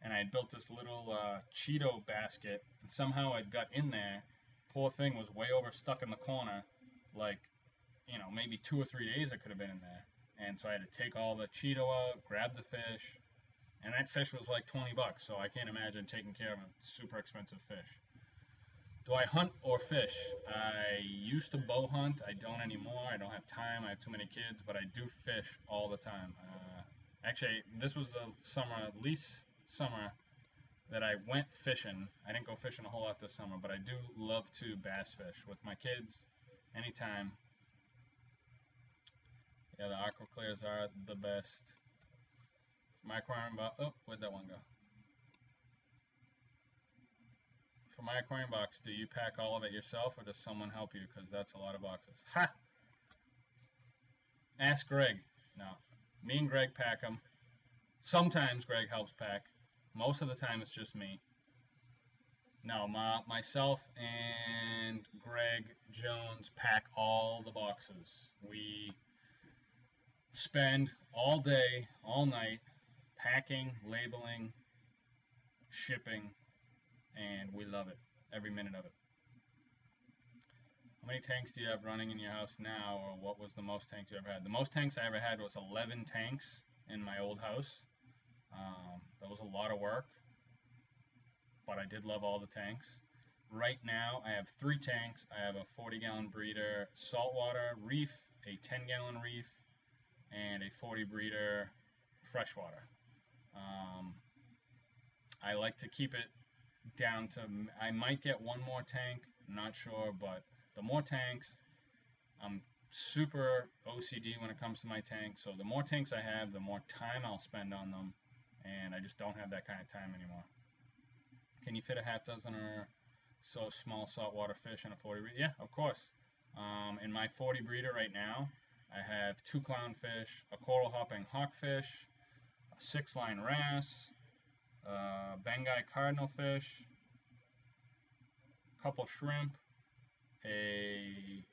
and I had built this little Cheeto basket, and somehow it got in there. Poor thing was way over stuck in the corner, like, maybe 2 or 3 days it could have been in there. And so I had to take all the Cheeto out, grab the fish, and that fish was like 20 bucks, so I can't imagine taking care of a super expensive fish. Do I hunt or fish? I used to bow hunt. I don't anymore. I don't have time. I have too many kids, but I do fish all the time. Actually, this was the summer, least summer, that I went fishing. I didn't go fishing a whole lot this summer, but I do love to bass fish with my kids anytime. Yeah, the aqua clears are the best. My aquarium box. Oh, where'd that one go? For my aquarium box, do you pack all of it yourself, or does someone help you? Because that's a lot of boxes. Ha! Ask Greg. No. Me and Greg pack them. Sometimes Greg helps pack. Most of the time it's just me. No, myself and Greg Jones pack all the boxes. We spend all day, all night packing, labeling, shipping, and we love it. Every minute of it. How many tanks do you have running in your house now, or what was the most tanks you ever had? The most tanks I ever had was 11 tanks in my old house. That was a lot of work, but I did love all the tanks. Right now, I have 3 tanks. I have a 40-gallon breeder saltwater reef, a 10-gallon reef, and a 40 breeder freshwater. I like to keep it down to, I might get one more tank, I'm not sure, but the more tanks, I'm super OCD when it comes to my tank, so the more tanks I have, the more time I'll spend on them, and I just don't have that kind of time anymore. Can you fit a half dozen or so small saltwater fish in a 40 breeder? Yeah, of course. In my 40 breeder right now, I have 2 clownfish, a coral hopping hawkfish, a 6-line wrasse, Bengai cardinalfish, a couple shrimp, a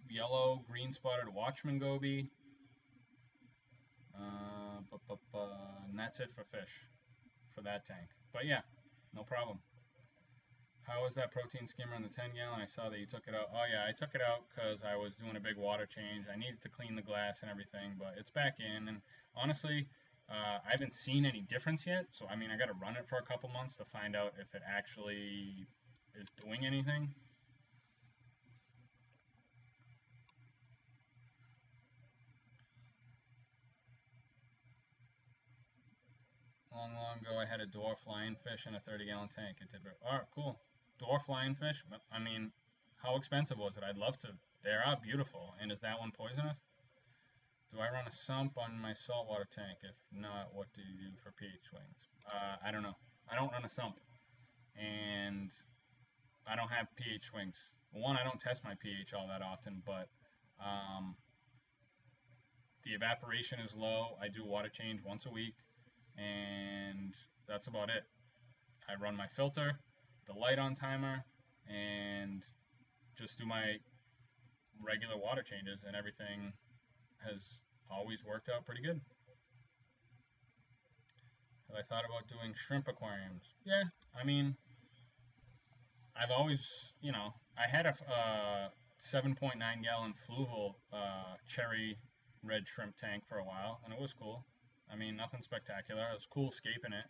yellow green spotted watchman goby, and that's it for fish for that tank. But yeah, no problem. How was that protein skimmer in the 10-gallon? I saw that you took it out. Oh yeah, I took it out because I was doing a big water change. I needed to clean the glass and everything, but it's back in. And honestly, I haven't seen any difference yet. So I mean, I got to run it for a couple months to find out if it actually is doing anything. Long ago, I had a dwarf lionfish in a 30-gallon tank. It did. All right, cool. Dwarf lionfish. I mean, how expensive was it? I'd love to. They are beautiful. And is that one poisonous? Do I run a sump on my saltwater tank? If not, what do you do for pH swings? I don't know. I don't run a sump, and I don't have pH swings. One, I don't test my pH all that often, but the evaporation is low. I do water change once a week, and that's about it. I run my filter, the light on timer, and just do my regular water changes, and everything has always worked out pretty good. Have I thought about doing shrimp aquariums? Yeah, I mean, I've always, I had a 7.9 gallon fluval cherry red shrimp tank for a while, and it was cool. I mean, nothing spectacular. It was cool scaping it.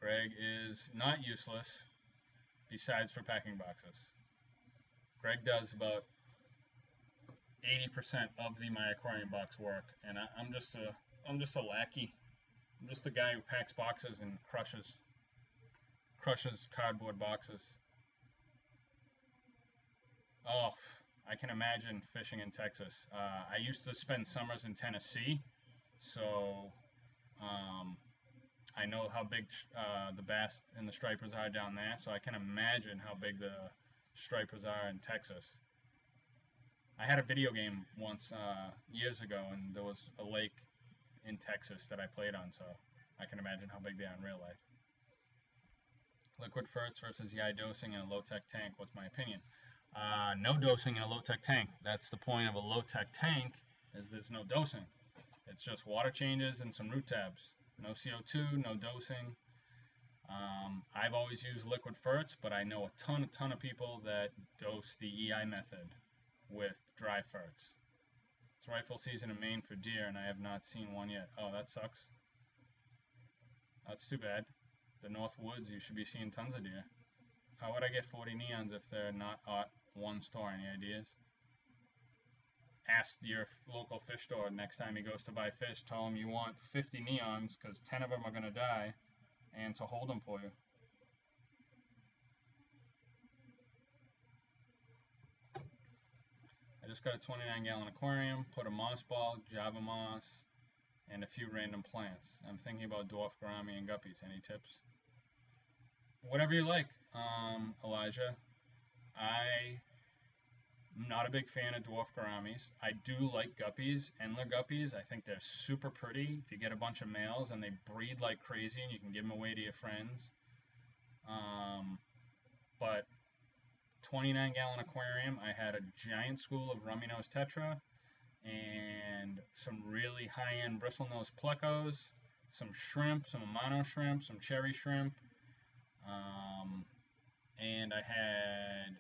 Greg is not useless, besides for packing boxes. Greg does about 80% of the my aquarium box work, and I'm just a lackey. I'm just the guy who packs boxes and crushes cardboard boxes. Oh, I can imagine fishing in Texas. I used to spend summers in Tennessee, so um, I know how big the bass and the stripers are down there. So I can imagine how big the stripers are in Texas. I had a video game once years ago, and there was a lake in Texas that I played on, so I can imagine how big they are in real life. Liquid ferts versus EI dosing in a low-tech tank. What's my opinion? No dosing in a low-tech tank. That's the point of a low-tech tank, is there's no dosing. It's just water changes and some root tabs. No CO2, no dosing. I've always used liquid ferts, but I know a ton of people that dose the EI method with dry ferts. It's rifle season in Maine for deer, and I have not seen one yet. Oh, that sucks. That's too bad. The North Woods, you should be seeing tons of deer. How would I get 40 neons if they're not at one store? Any ideas? Ask your local fish store next time he goes to buy fish. Tell him you want 50 neons because 10 of them are going to die, and to hold them for you. I just got a 29-gallon aquarium, put a moss ball, Java moss, and a few random plants. I'm thinking about dwarf gourami and guppies. Any tips? Whatever you like, Elijah. I'm not a big fan of dwarf gouramis. I do like guppies, Endler guppies. I think they're super pretty. If you get a bunch of males and they breed like crazy, and you can give them away to your friends. But 29-gallon aquarium, I had a giant school of rummy nose tetra and some really high-end bristlenose plecos, some shrimp, some amano shrimp, some cherry shrimp. And I had,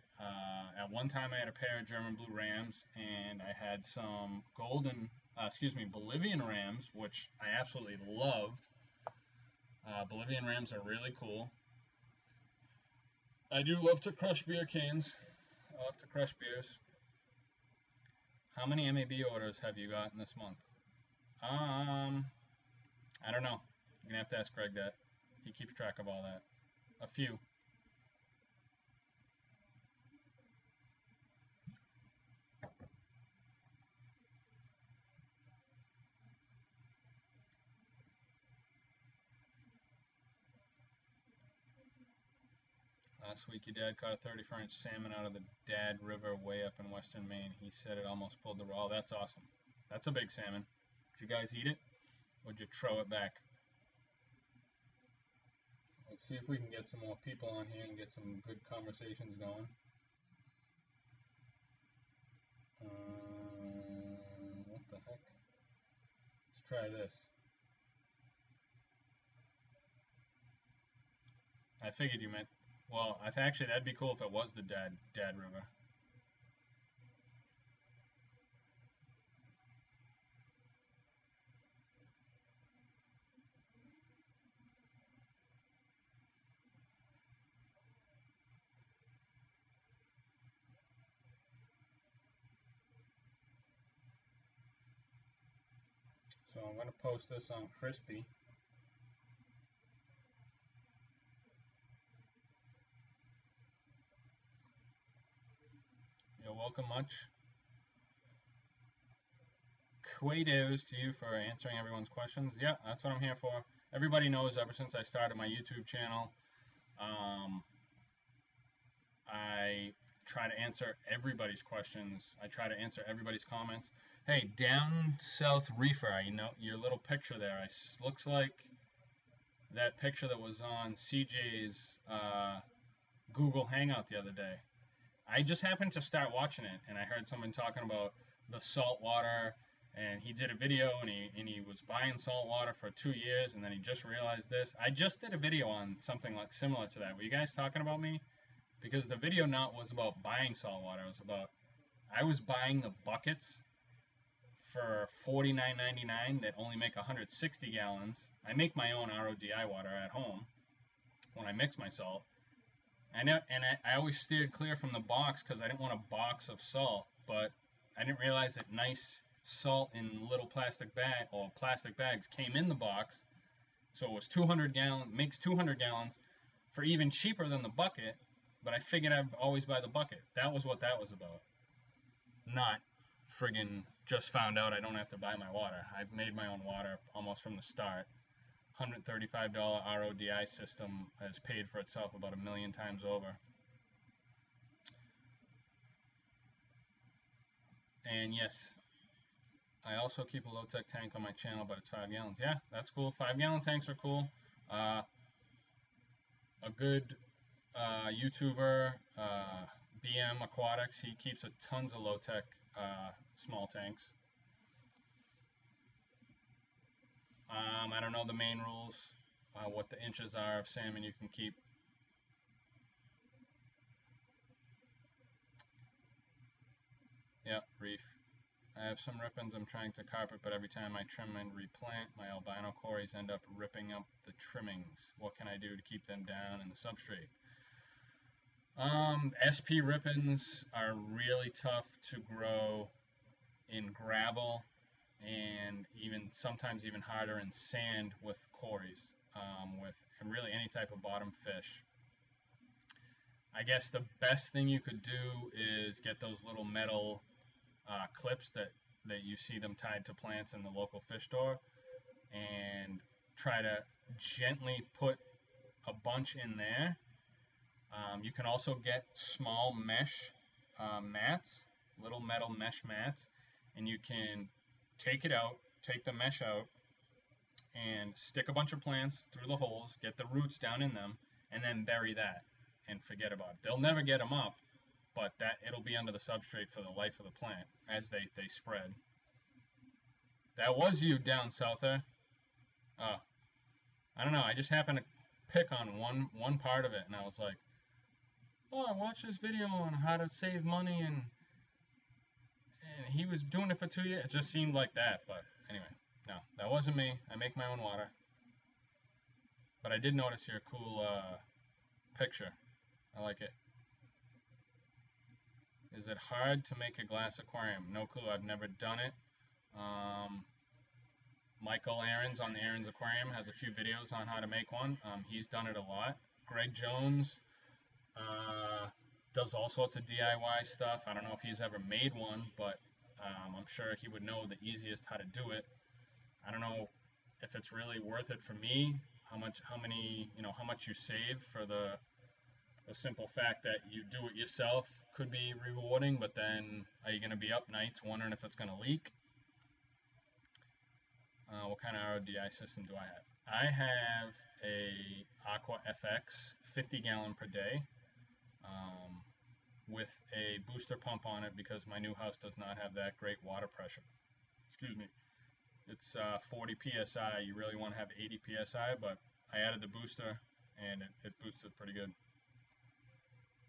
at one time I had a pair of German blue rams, and I had some Bolivian rams, which I absolutely loved. Bolivian rams are really cool. I do love to crush beer cans. I love to crush beers. How many MAB orders have you gotten this month? I don't know. You're gonna have to ask Greg that. He keeps track of all that. A few. Last week your dad caught a 34-inch salmon out of the Dad River way up in western Maine. He said it almost pulled the raw. Oh, that's awesome. That's a big salmon. Did you guys eat it? Or did you throw it back? Let's see if we can get some more people on here and get some good conversations going. What the heck? Let's try this. I figured you meant... Well, actually, that'd be cool if it was the Dad River. So I'm going to post this on Crispy. You're welcome much. Kudos to you for answering everyone's questions. Yeah, that's what I'm here for. Everybody knows ever since I started my YouTube channel, I try to answer everybody's questions. I try to answer everybody's comments. Hey, Down South Reefer, you know your little picture there. Looks like that picture that was on CJ's Google Hangout the other day. I just happened to start watching it, and I heard someone talking about the salt water And he did a video, and he was buying salt water for 2 years, and then he just realized this. I just did a video on something like similar to that. Were you guys talking about me? Because the video not was about buying salt water. It was about I was buying the buckets for $49.99 that only make 160 gallons. I make my own RODI water at home when I mix my salt. I always steered clear from the box because I didn't want a box of salt, but I didn't realize that nice salt in little plastic bags came in the box. So it was 200 gallons, makes 200 gallons for even cheaper than the bucket, but I figured I'd always buy the bucket. That was what that was about. Not friggin' just found out I don't have to buy my water. I've made my own water almost from the start. $135 RODI system has paid for itself about 1,000,000 times over. And yes, I also keep a low-tech tank on my channel, but it's 5 gallons. Yeah, that's cool. 5-gallon tanks are cool. A good YouTuber, BM Aquatics, he keeps tons of low-tech small tanks. I don't know the main rules, what the inches are of salmon you can keep. Yep, reef. I have some rippins I'm trying to carpet, but every time I trim and replant, my albino cories end up ripping up the trimmings. What can I do to keep them down in the substrate? SP rippins are really tough to grow in gravel, and sometimes even harder in sand with cories, with really any type of bottom fish. I guess the best thing you could do is get those little metal clips that you see them tied to plants in the local fish store, and try to gently put a bunch in there. You can also get small mesh mats, little metal mesh mats, and you can take the mesh out, and stick a bunch of plants through the holes, get the roots down in them, and then bury that and forget about it. They'll never get them up, but it'll be under the substrate for the life of the plant as they spread. That was you down south there. Oh, I don't know. I just happened to pick on one part of it, and I was like, oh, I watched this video on how to save money, and he was doing it for 2 years. It just seemed like that, but anyway, no, that wasn't me. I make my own water. But I did notice your cool picture. I like it. Is it hard to make a glass aquarium? No clue. I've never done it. Michael Ahrens on the Ahrens Aquarium has a few videos on how to make one. He's done it a lot. Greg Jones does all sorts of DIY stuff. I don't know if he's ever made one, but I'm sure he would know the easiest how to do it. I don't know if it's really worth it for me. How much you save for the simple fact that you do it yourself could be rewarding, but then are you going to be up nights wondering if it's going to leak? What kind of RODI system do I have? I have a Aqua FX 50 gallon per day with a booster pump on it because my new house does not have that great water pressure. Excuse me. It's 40 psi. You really want to have 80 psi, but I added the booster and it boosts it pretty good.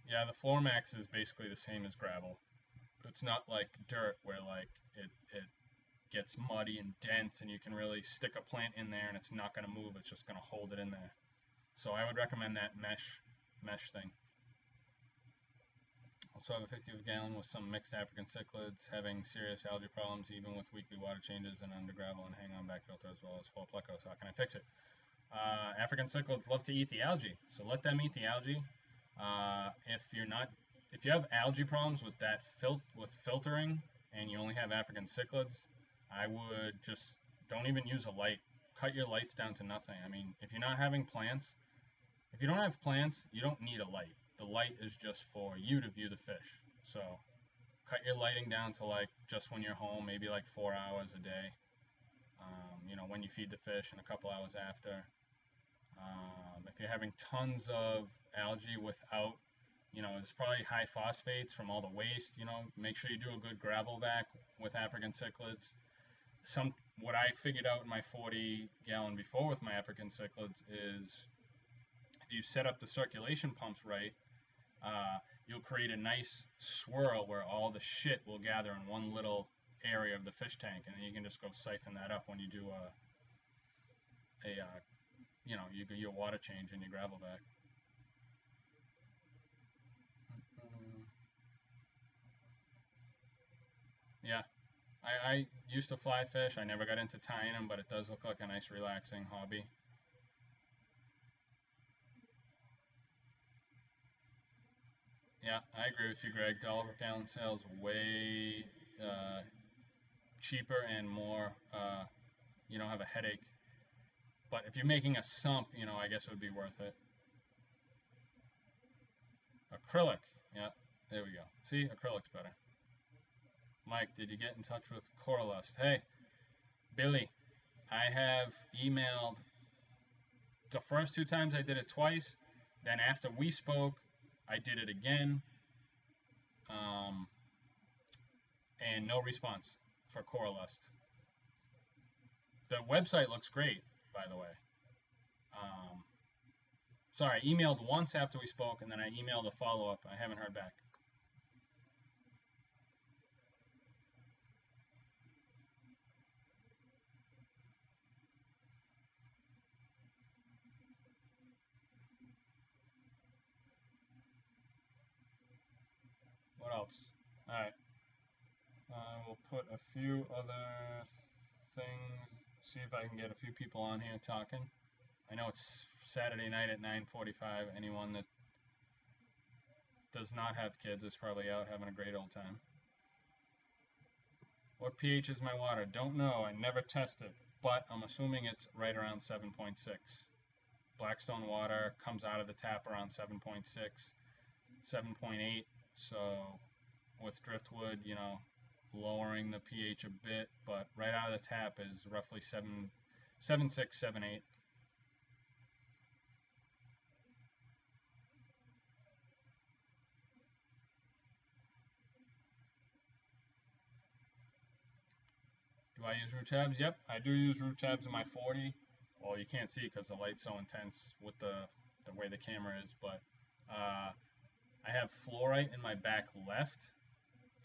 Yeah, the floor max is basically the same as gravel. It's not like dirt where like it gets muddy and dense and you can really stick a plant in there and it's not going to move. It's just going to hold it in there. So I would recommend that mesh thing. Also have a 50 gallon with some mixed African cichlids, having serious algae problems even with weekly water changes and under gravel and hang on back filter as well as full pleco. So how can I fix it? African cichlids love to eat the algae, so let them eat the algae. If you have algae problems with filtering and you only have African cichlids, I would just don't even use a light. Cut your lights down to nothing. I mean, if you're not having plants, if you don't have plants, you don't need a light. The light is just for you to view the fish. So cut your lighting down to like just when you're home, maybe like 4 hours a day. When you feed the fish and a couple hours after. If you're having tons of algae without, it's probably high phosphates from all the waste. Make sure you do a good gravel vac with African cichlids. what I figured out in my 40 gallon before with my African cichlids is if you set up the circulation pumps right, you'll create a nice swirl where all the shit will gather in one little area of the fish tank, and then you can just go siphon that up when you do your water change and your gravel back. Yeah, I used to fly fish. I never got into tying them, but it does look like a nice relaxing hobby. Yeah, I agree with you, Greg. Dollar per gallon sales way cheaper and more. You don't have a headache. But if you're making a sump, I guess it would be worth it. Acrylic. Yeah, there we go. See, acrylic's better. Mike, did you get in touch with Coralust? Hey, Billy, I have emailed the first 2 times I did it twice. Then after we spoke, I did it again. And no response for Coralust. The website looks great, by the way. Sorry, I emailed once after we spoke, and then I emailed a follow-up. I haven't heard back. What else? Alright. We'll put a few other things, see if I can get a few people on here talking. I know it's Saturday night at 9:45. Anyone that does not have kids is probably out having a great old time. What pH is my water? Don't know. I never tested, but I'm assuming it's right around 7.6. Blackstone water comes out of the tap around 7.6, 7.8. So with driftwood, lowering the pH a bit, but right out of the tap is roughly 7.6, 7.8. Do I use root tabs? Yep, I do use root tabs in my 40. Well, you can't see because the light's so intense with the way the camera is, but I have fluorite in my back left,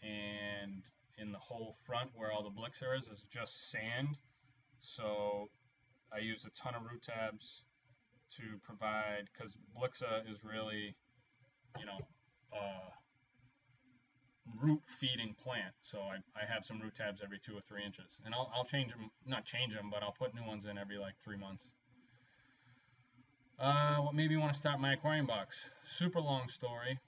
and in the whole front where all the Blixer is just sand. So I use a ton of root tabs to provide, because Blixer is really, root feeding plant. So I have some root tabs every 2 or 3 inches, and I'll change them, not change them, but I'll put new ones in every like 3 months. What made me want to start my aquarium box? Super long story.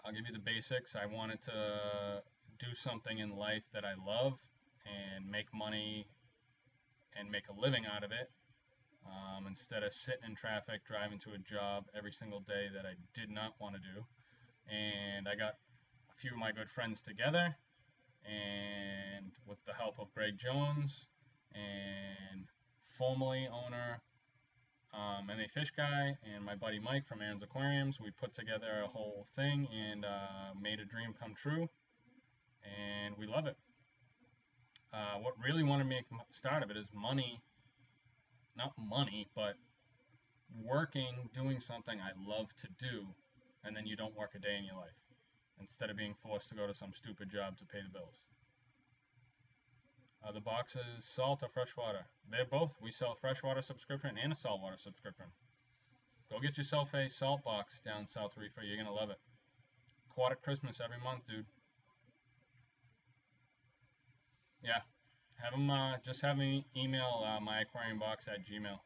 I'll give you the basics. I wanted to do something in life that I love and make money and make a living out of it, instead of sitting in traffic driving to a job every single day that I did not want to do. And I got a few of my good friends together, and with the help of Greg Jones and formerly owner MA Fish Guy and my buddy Mike from Aaron's Aquariums, we put together a whole thing and made a dream come true, and we love it. What really wanted me to start of it is money, not money, but working, doing something I love to do, and then you don't work a day in your life, instead of being forced to go to some stupid job to pay the bills. The boxes, salt or freshwater? They're both. We sell a freshwater subscription and a saltwater subscription. Go get yourself a salt box down South Reefer. You're going to love it. Aquatic Christmas every month, dude. Yeah. Have them, just have me email myaquariumbox@gmail.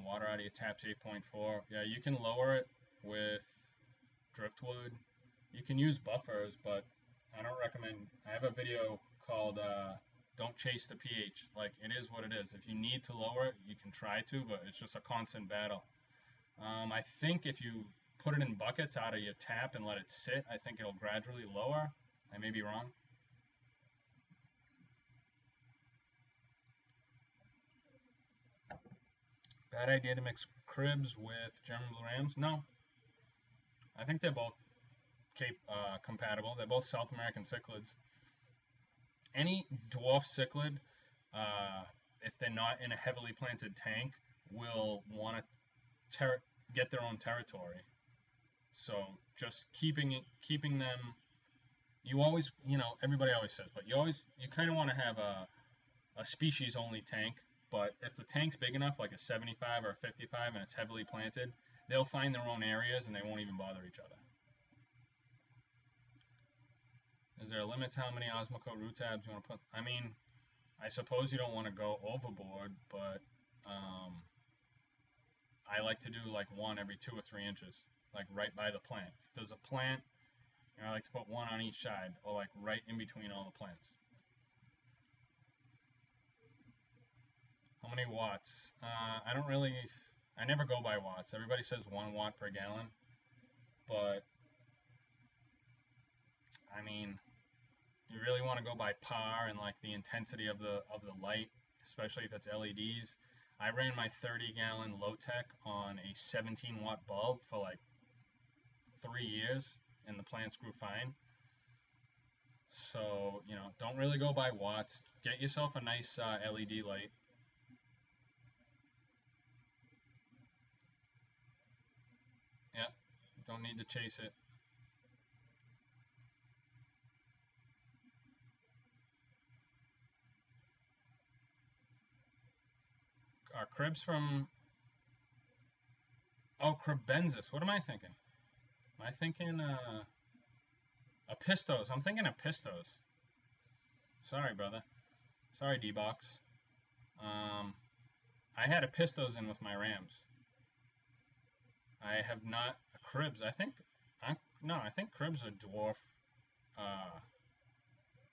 Water out of your tap's 8.4. Yeah, you can lower it with driftwood. You can use buffers, but I don't recommend. I have a video called Don't Chase the pH. Like, it is what it is. If you need to lower it, you can try to, but it's just a constant battle. I think if you put it in buckets out of your tap and let it sit, I think it'll gradually lower. I may be wrong. Bad idea to mix cribs with German blue rams? No. I think they're both compatible. They're both South American cichlids. Any dwarf cichlid, if they're not in a heavily planted tank, will want to get their own territory. So just keeping them. You always, everybody always says, but you kind of want to have a species-only tank. But if the tank's big enough, like a 75 or a 55, and it's heavily planted, they'll find their own areas and they won't even bother each other. Is there a limit to how many Osmocote root tabs you want to put? I mean, I suppose you don't want to go overboard, but I like to do like one every 2 or 3 inches, like right by the plant. If there's a plant, I like to put one on each side, or like right in between all the plants. How many watts? I never go by watts. Everybody says 1 watt per gallon, but I mean, you really want to go by par and like the intensity of the light, especially if it's LEDs. I ran my 30-gallon low-tech on a 17-watt bulb for like 3 years, and the plants grew fine. So, don't really go by watts. Get yourself a nice LED light. Yeah, don't need to chase it. Are cribs from... Oh, cribensis. What am I thinking? Am I thinking Apistos? I'm thinking Apistos. Sorry, brother. Sorry, D-Box. I had Apistos in with my Rams. I have not... Cribs, I think cribs are dwarf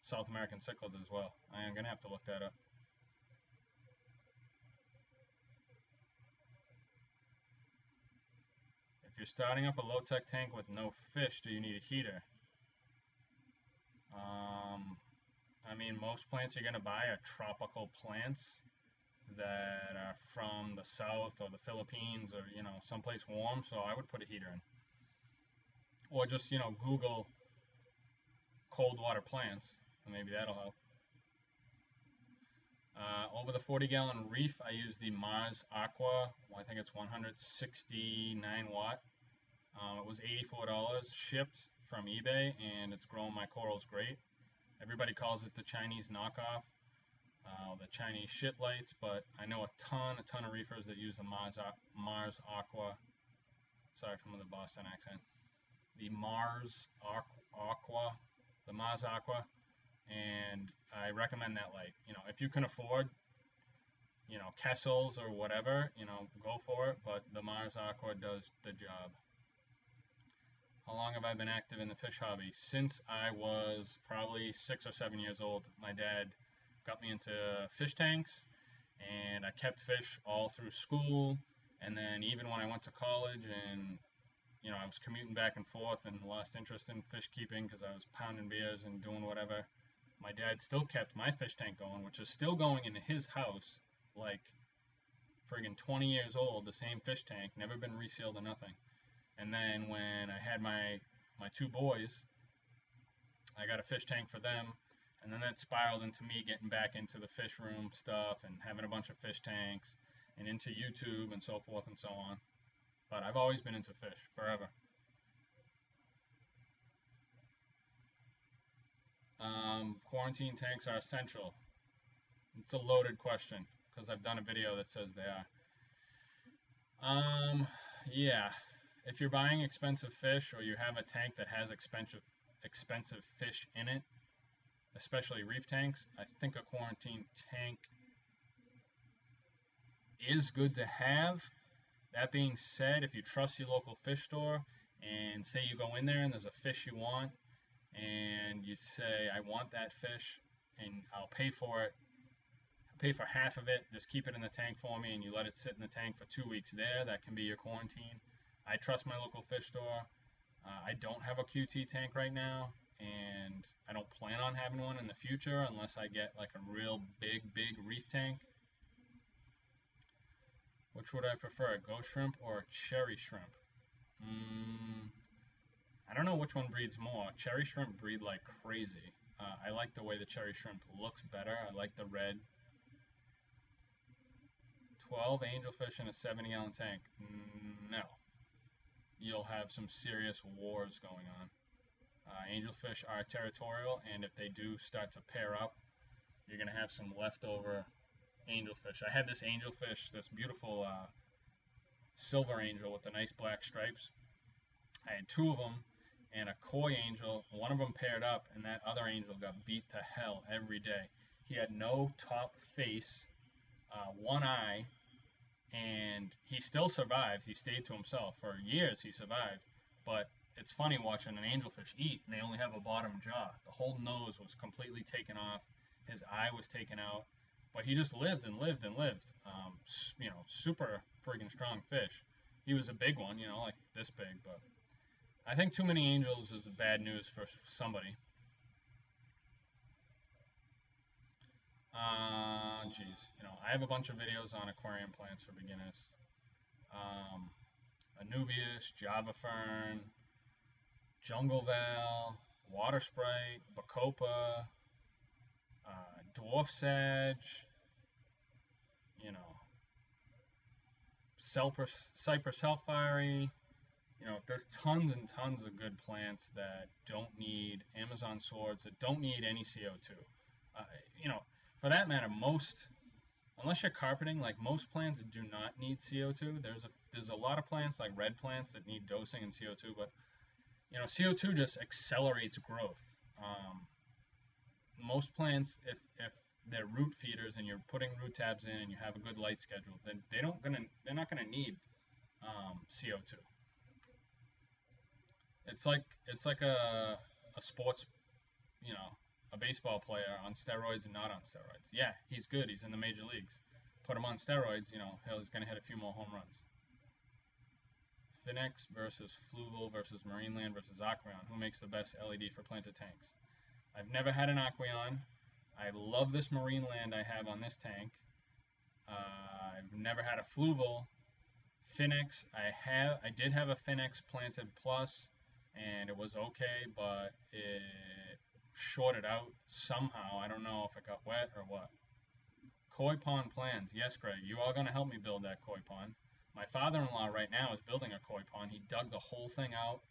South American cichlids as well. I am going to have to look that up. If you're starting up a low-tech tank with no fish, do you need a heater? I mean, most plants you're going to buy are tropical plants that are from the south or the Philippines or, someplace warm, so I would put a heater in. Or just, Google cold water plants, and maybe that'll help. Over the 40-gallon reef, I use the Mars Aqua. Well, I think it's 169 watt. It was $84 shipped from eBay, and it's growing my corals great. Everybody calls it the Chinese knockoff, the Chinese shit lights, but I know a ton of reefers that use the Mars Aqua. Sorry for the Boston accent. The Mars Aqua, and I recommend that light. If you can afford, Kessels or whatever, go for it, but the Mars Aqua does the job. How long have I been active in the fish hobby? Since I was probably 6 or 7 years old. My dad got me into fish tanks, and I kept fish all through school, and then even when I went to college and I was commuting back and forth and lost interest in fish keeping because I was pounding beers and doing whatever, my dad still kept my fish tank going, which is still going in his house, like friggin' 20 years old, the same fish tank, never been resealed or nothing. And then when I had my 2 boys, I got a fish tank for them, and then that spiraled into me getting back into the fish room stuff and having a bunch of fish tanks and into YouTube and so forth and so on. But I've always been into fish, forever. Quarantine tanks are essential. It's a loaded question, because I've done a video that says they are. Yeah. If you're buying expensive fish, or you have a tank that has expensive fish in it, especially reef tanks, I think a quarantine tank is good to have. That being said, if you trust your local fish store, and say you go in there and there's a fish you want, and you say, I want that fish, and I'll pay for it, pay for half of it, just keep it in the tank for me, and you let it sit in the tank for 2 weeks there, that can be your quarantine. I trust my local fish store. I don't have a QT tank right now, and I don't plan on having one in the future unless I get like a real big reef tank. Which would I prefer, a ghost shrimp or a cherry shrimp? I don't know which one breeds more. Cherry shrimp breed like crazy. I like the way the cherry shrimp looks better. I like the red. 12 angelfish in a 70-gallon tank. No. You'll have some serious wars going on. Angelfish are territorial, and if they do start to pair up, you're going to have some leftover angelfish. I had this angelfish, this beautiful silver angel with the nice black stripes. I had two of them and a koi angel. One of them paired up, and that other angel got beat to hell every day. He had no top face, one eye, and he still survived. He stayed to himself. For years he survived, but it's funny watching an angelfish eat, and they only have a bottom jaw. The whole nose was completely taken off. His eye was taken out, but he just lived and lived and lived. Super friggin' strong fish. He was a big one, like this big, but I think too many angels is bad news for somebody. Geez, I have a bunch of videos on aquarium plants for beginners. Anubias, Java fern, jungle val, water sprite, bacopa, dwarf sedge, cypress hellfire. There's tons and tons of good plants that don't need Amazon swords, that don't need any CO2. For that matter, unless you're carpeting, like most plants do not need CO2. There's a lot of plants, like red plants, that need dosing in CO2, but CO2 just accelerates growth. Most plants, if they're root feeders and you're putting root tabs in and you have a good light schedule, then they're not gonna need CO2. It's like a sports, a baseball player on steroids and not on steroids. Yeah, he's good. He's in the major leagues. Put him on steroids, he's gonna hit a few more home runs. Finex versus Fluval versus Marineland versus Aquarium. Who makes the best LED for planted tanks? I've never had an Aquarium. I love this Marineland I have on this tank. I've never had a Fluval. Finex, I did have a Finex planted plus, and it was okay, but it shorted out somehow. I don't know if it got wet or what. Koi pond plans. Yes, Greg, you are going to help me build that koi pond. My father-in-law right now is building a koi pond. He dug the whole thing out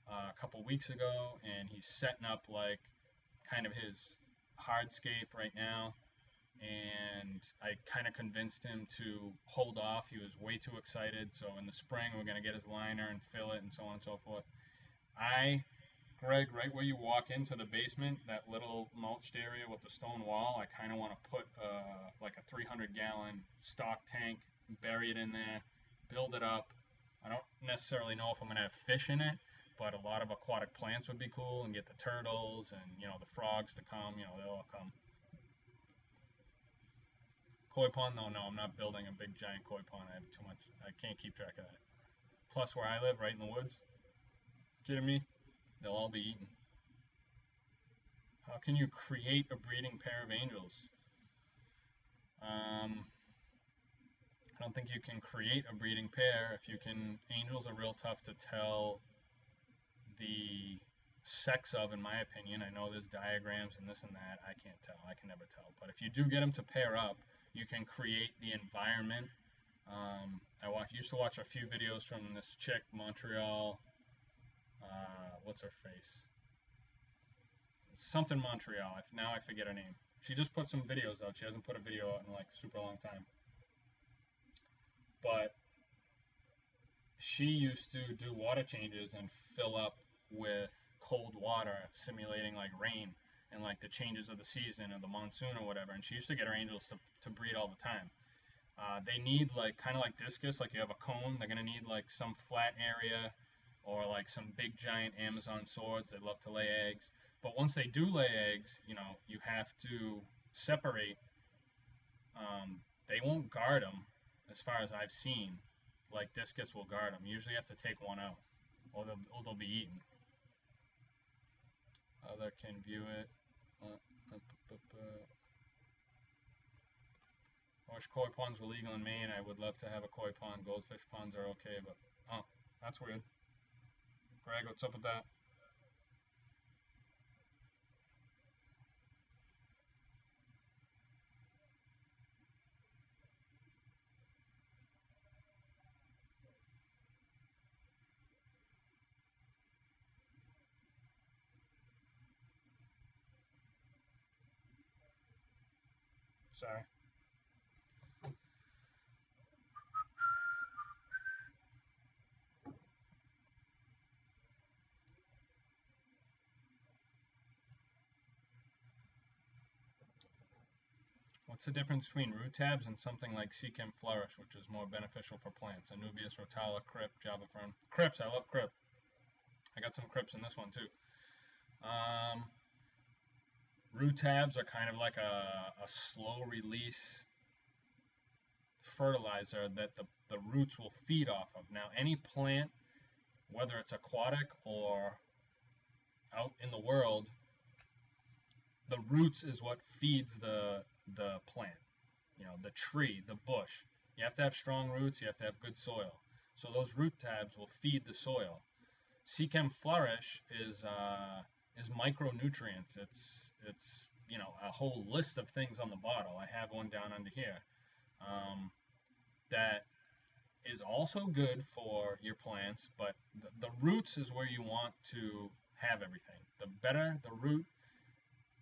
a couple weeks ago, and he's setting up like kind of his hardscape right now. And I kind of convinced him to hold off. He was way too excited. So in the spring, we're going to get his liner and fill it and so on and so forth. Greg, right where you walk into the basement, that little mulched area with the stone wall, I kind of want to put like a 300-gallon stock tank, bury it in there, build it up. I don't necessarily know if I'm going to have fish in it, but a lot of aquatic plants would be cool, and get the turtles and, the frogs to come, they'll all come. Koi pond, no, I'm not building a big giant koi pond. I have too much, I can't keep track of that. Plus where I live, right in the woods, kidding me? They'll all be eaten. How can you create a breeding pair of angels? I don't think you can create a breeding pair. Angels are real tough to tell the sex of, in my opinion. I know there's diagrams and this and that. I can't tell. I can never tell. But if you do get them to pair up, you can create the environment. I used to watch a few videos from this chick, Montreal. What's her face? Something Montreal. Now I forget her name. She just put some videos out. She hasn't put a video out in like super long time. But she used to do water changes and fill up with cold water, simulating like rain and like the changes of the season or the monsoon or whatever. And she used to get her angels to breed all the time. They need like kind of like discus, like you have a cone. They're gonna need like some flat area or like some big giant Amazon swords. They love to lay eggs. But once they do lay eggs, you have to separate. They won't guard them, as far as I've seen, like discus will guard them. You usually have to take one out, or they'll be eaten. Other can view it. I wish koi ponds were legal in Maine. I would love to have a koi pond. Goldfish ponds are okay, but that's weird. Greg, what's up with that? Sorry. What's the difference between root tabs and something like Seachem Flourish, which is more beneficial for plants? Anubias, Rotala, Crip, Java Fern. Crips, I love Crip. I got some Crips in this one too. Root tabs are kind of like a slow release fertilizer that the roots will feed off of. Now, any plant, whether it's aquatic or out in the world, the roots is what feeds the plant. You know, the tree, the bush. You have to have strong roots. You have to have good soil. So those root tabs will feed the soil. Seachem Flourish is micronutrients. It's you know, a whole list of things on the bottle. I have one down under here that is also good for your plants, but the roots is where you want to have everything. The better the root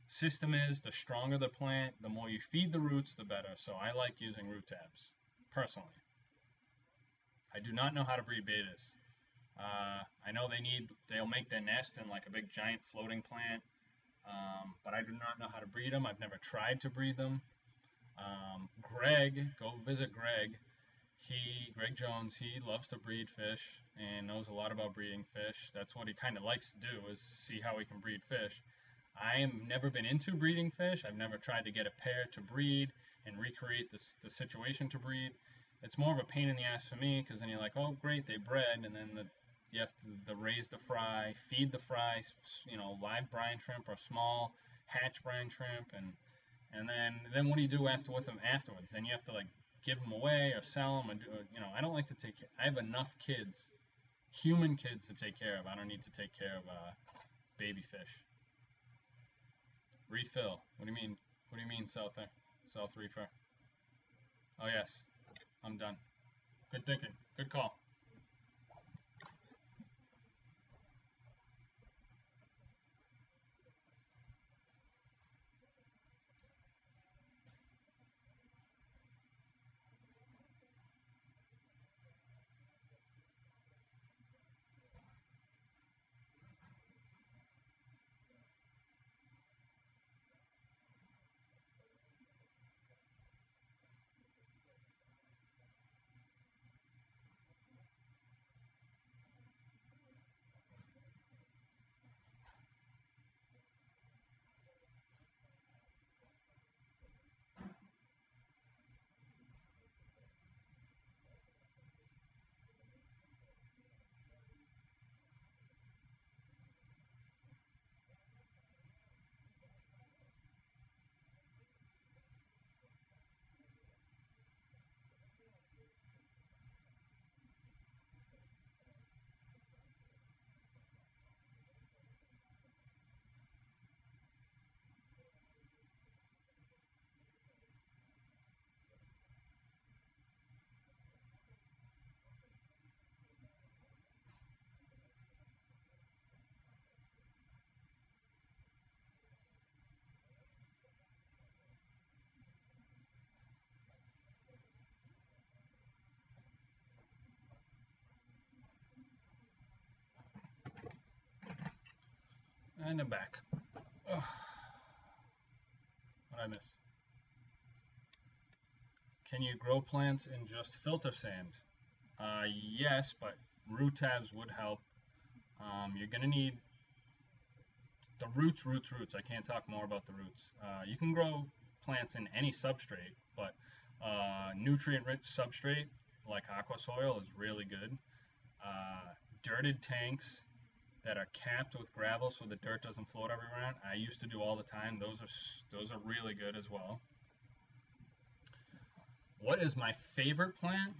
system is, the stronger the plant. The more you feed the roots, the better. So I like using root tabs, personally. I do not know how to breed betas. I know they'll make their nest in like a big giant floating plant, but I do not know how to breed them. I've never tried to breed them. Greg, go visit Greg. Greg Jones, he loves to breed fish and knows a lot about breeding fish. That's what he kind of likes to do, is see how he can breed fish. I have never been into breeding fish. I've never tried to get a pair to breed and recreate the situation to breed. It's more of a pain in the ass for me, because then you're like, oh great, they bred, and then you have to raise the fry, feed the fry, you know, live brine shrimp or small hatch brine shrimp, and then what do you do with them afterwards? Then you have to like give them away or sell them, and you know, I don't like to take. I have enough kids, human kids, to take care of. I don't need to take care of baby fish. Refill. What do you mean? What do you mean, South reefer? Oh yes, I'm done. Good thinking. Good call. And I'm back. Ugh. What did I miss? Can you grow plants in just filter sand? Yes, but root tabs would help. You're gonna need the roots. I can't talk more about the roots. You can grow plants in any substrate, but nutrient-rich substrate like aqua soil is really good. Dirted tanks that are capped with gravel so the dirt doesn't float everywhere. I used to do all the time. Those are really good as well. What is my favorite plant?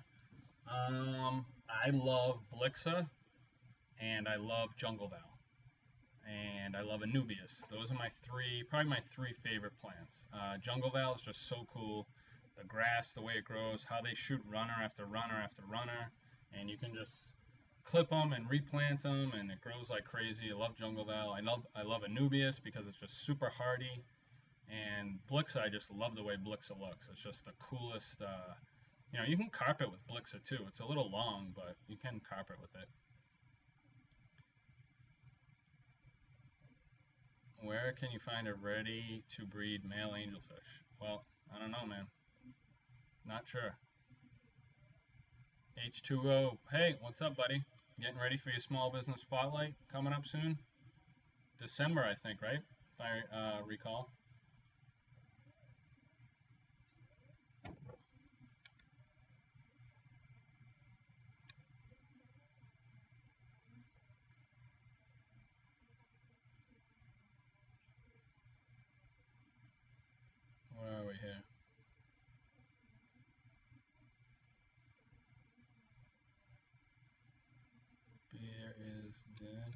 I love Blixa and I love Jungle Val, and I love Anubias. Those are my probably my three favorite plants. Jungle Val is just so cool. The grass, the way it grows, how they shoot runner after runner after runner, and you can just clip them and replant them, and it grows like crazy. I love Jungle Val. I love Anubias because it's just super hardy. And Blixa, I just love the way Blixa looks. It's just the coolest. You can carpet with Blixa too. It's a little long, but you can carpet with it. Where can you find a ready-to-breed male angelfish? Well, I don't know, man. Not sure. H2O. Hey, what's up, buddy? Getting ready for your small business spotlight coming up soon? December, I think, right? If I recall. Where are we here? Beer is dead.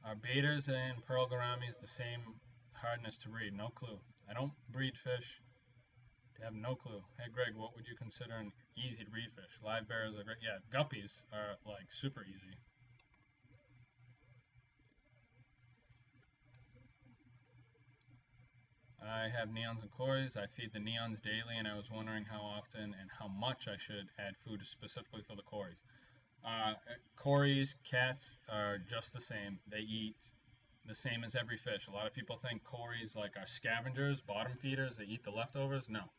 Are betas and pearl gouramis the same hardness to breed? No clue. I don't breed fish. I have no clue. Hey Greg, what would you consider an easy to breed fish? Live bears are great. Yeah, guppies are like super easy. I have neons and cories. I feed the neons daily, and I was wondering how often and how much I should add food specifically for the cories. Cories, cats are just the same. They eat the same as every fish. A lot of people think cories like are scavengers, bottom feeders. They eat the leftovers. No,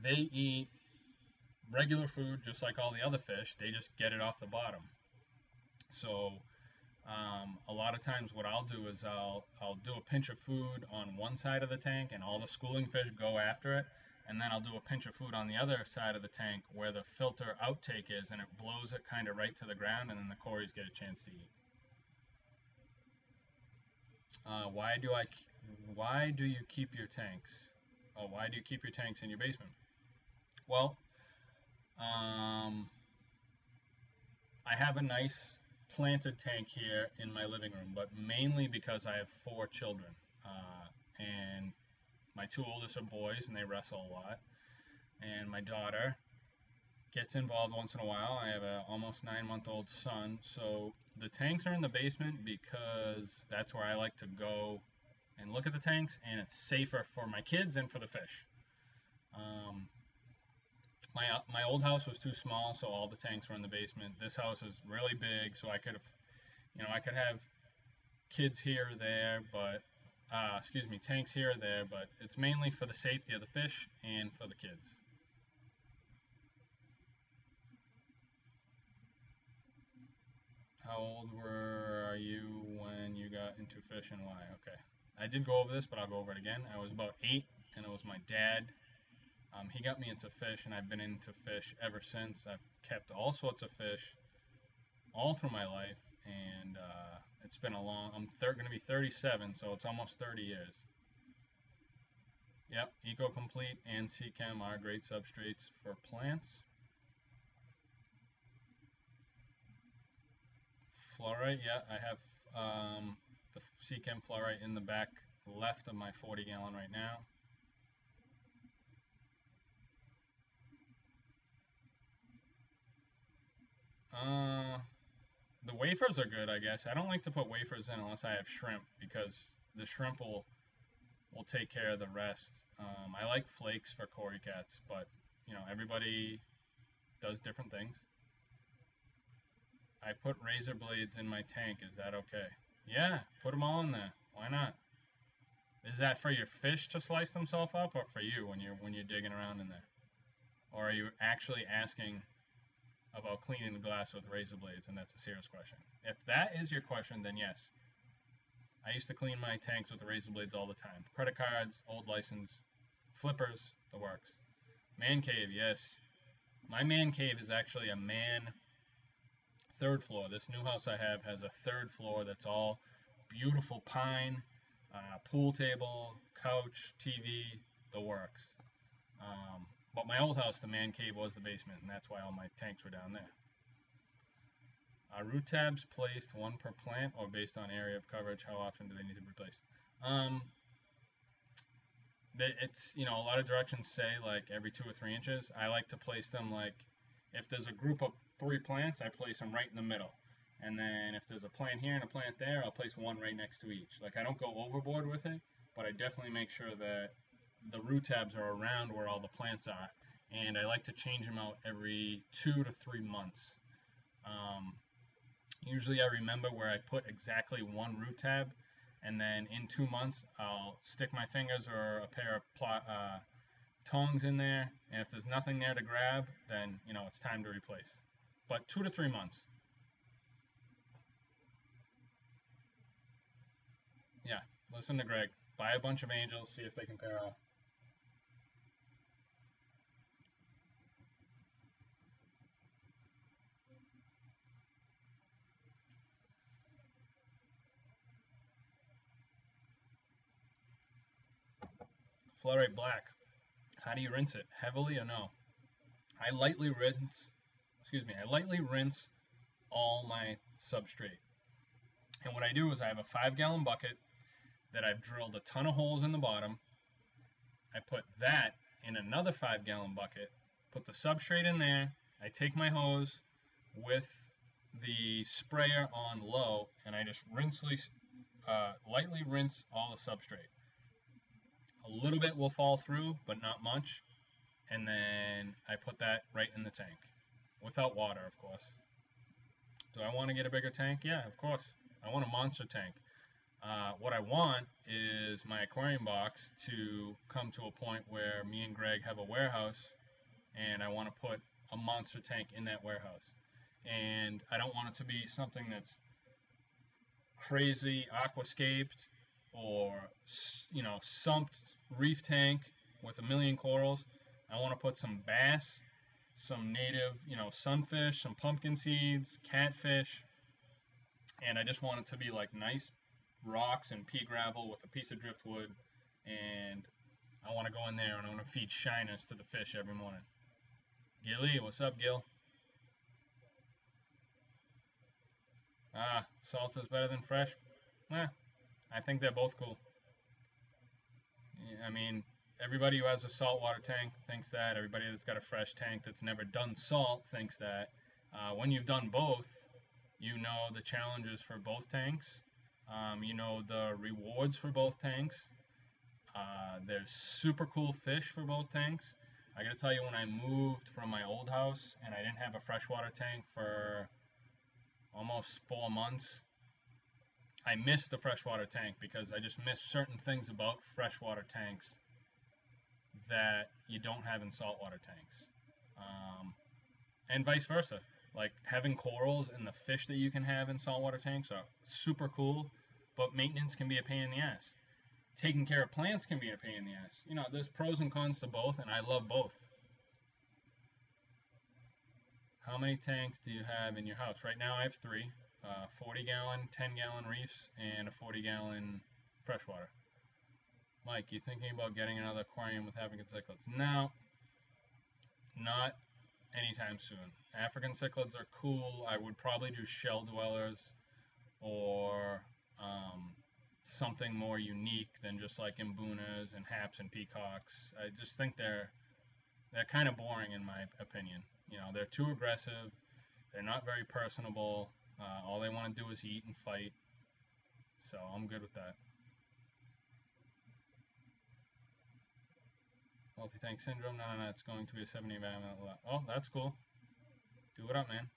they eat regular food just like all the other fish. They just get it off the bottom. So a lot of times what I'll do is I'll do a pinch of food on one side of the tank and all the schooling fish go after it, and then I'll do a pinch of food on the other side of the tank where the filter outtake is, and it blows it kind of right to the ground, and then the cories get a chance to eat. Why do you keep your tanks? Oh, why do you keep your tanks in your basement? Well, um, I have a nice planted tank here in my living room, but mainly because I have 4 children. And my 2 oldest are boys, and they wrestle a lot. And my daughter gets involved once in a while. I have an almost 9-month-old son. So the tanks are in the basement because that's where I like to go and look at the tanks, and it's safer for my kids and for the fish. My old house was too small, so all the tanks were in the basement. This house is really big, so I could have kids here or there, but tanks here or there, but it's mainly for the safety of the fish and for the kids. How old are you when you got into fish and why? Okay. I did go over this, but I'll go over it again. I was about 8, and it was my dad. He got me into fish, and I've been into fish ever since. I've kept all sorts of fish all through my life, and it's been I'm going to be 37, so it's almost 30 years. Yep, EcoComplete and Seachem are great substrates for plants. Fluorite, yeah, I have the Seachem fluorite in the back left of my 40-gallon right now. The wafers are good, I guess. I don't like to put wafers in unless I have shrimp because the shrimp will take care of the rest. I like flakes for cory cats, but everybody does different things. I put razor blades in my tank. Is that okay? Yeah, put them all in there. Why not? Is that for your fish to slice themselves up, or for you when you're digging around in there? Or are you actually asking about cleaning the glass with razor blades, and that's a serious question? If that is your question, then yes. I used to clean my tanks with the razor blades all the time. Credit cards, old license, flippers, the works. Man cave, yes. My man cave is actually a man 3rd floor. This new house I have has a 3rd floor that's all beautiful pine, pool table, couch, TV, the works. But my old house, the man cave was the basement, and that's why all my tanks were down there. Root tabs placed one per plant or based on area of coverage? How often do they need to be replaced? It's, a lot of directions say like every 2 or 3 inches. I like to place them like, if there's a group of 3 plants, I place them right in the middle. And then if there's a plant here and a plant there, I'll place one right next to each. Like, I don't go overboard with it, but I definitely make sure that the root tabs are around where all the plants are. And I like to change them out every 2 to 3 months. Usually I remember where I put exactly one root tab, and then in 2 months I'll stick my fingers or a pair of tongs in there, and if there's nothing there to grab, then it's time to replace. But 2 to 3 months. Yeah, listen to Greg. Buy a bunch of angels, see if they can pair off. Fluorite black. How do you rinse it? Heavily or no? I lightly rinse all my substrate. And what I do is I have a 5-gallon bucket that I've drilled a ton of holes in the bottom. I put that in another 5-gallon bucket, put the substrate in there. I take my hose with the sprayer on low, and I just lightly rinse all the substrate. A little bit will fall through, but not much. And then I put that right in the tank, without water, of course. Do I want to get a bigger tank? Yeah, of course. I want a monster tank. What I want is my aquarium box to come to a point where me and Greg have a warehouse, and I want to put a monster tank in that warehouse. And I don't want it to be something that's crazy aquascaped or sumped reef tank with a million corals. I want to put some bass, some native sunfish, some pumpkin seeds, catfish, and I just want it to be like nice rocks and pea gravel with a piece of driftwood, and I want to go in there and I want to feed shyness to the fish every morning. Gilly, what's up, Gil? Salt is better than fresh? I think they're both cool. I mean, everybody who has a saltwater tank thinks that. Everybody that's got a fresh tank that's never done salt thinks that. When you've done both, you know the challenges for both tanks. You know the rewards for both tanks. There's super cool fish for both tanks. I gotta tell you, when I moved from my old house and I didn't have a freshwater tank for almost 4 months, I missed the freshwater tank because I just missed certain things about freshwater tanks that you don't have in saltwater tanks. And vice versa. Like, having corals and the fish that you can have in saltwater tanks are super cool, but maintenance can be a pain in the ass. Taking care of plants can be a pain in the ass. There's pros and cons to both, and I love both. How many tanks do you have in your house? Right now I have 3. 40-gallon, 10-gallon reefs, and a 40-gallon freshwater. Mike, you thinking about getting another aquarium with African cichlids? No, not anytime soon. African cichlids are cool. I would probably do shell dwellers or something more unique than just like imbunas and haps and peacocks. I just think they're kind of boring in my opinion. They're too aggressive. They're not very personable. All they want to do is eat and fight. So I'm good with that. Multi-tank syndrome? No, it's going to be a 70 environment. Oh, that's cool. Do it up, man.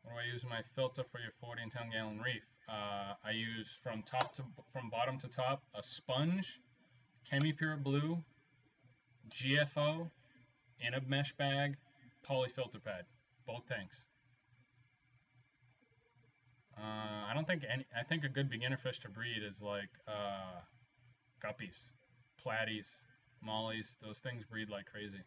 What do I use in my filter for your 40 and 10-gallon reef? I use from bottom to top a sponge, Chemi-Pure Blue, GFO, in a mesh bag, polyfilter pad, both tanks. I think a good beginner fish to breed is like guppies, platies, mollies. Those things breed like crazy.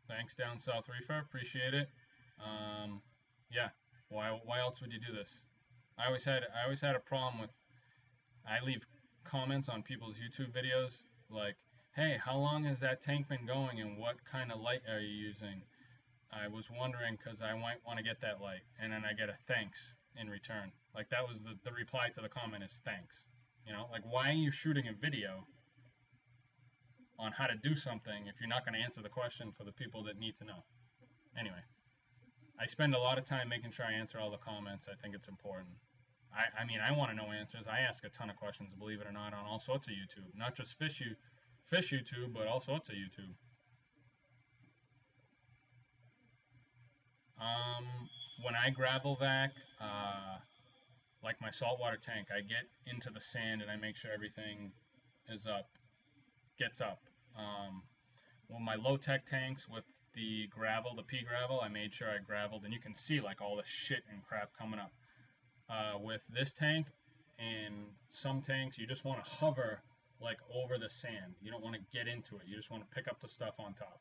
Thanks, Down South Reefer. Appreciate it. Yeah. Why else would you do this? I always had a problem with. I leave comments on people's YouTube videos like, "Hey, how long has that tank been going, and what kind of light are you using?" I was wondering because I might want to get that light, and then I get a thanks in return. Like that was the reply to the comment is thanks. You know, like why are you shooting a video on how to do something if you're not going to answer the question for the people that need to know? Anyway, I spend a lot of time making sure I answer all the comments. I think it's important. I mean, I want to know answers. I ask a ton of questions, believe it or not, on all sorts of YouTube. Not just fish YouTube, but all sorts of YouTube. When I gravel vac, like my saltwater tank, I get into the sand and I make sure everything is up, gets up. Well, my low-tech tanks with the gravel, the pea gravel, I made sure I graveled, and you can see like all the shit and crap coming up. With this tank and some tanks, you just want to hover like over the sand. You don't want to get into it. You just want to pick up the stuff on top.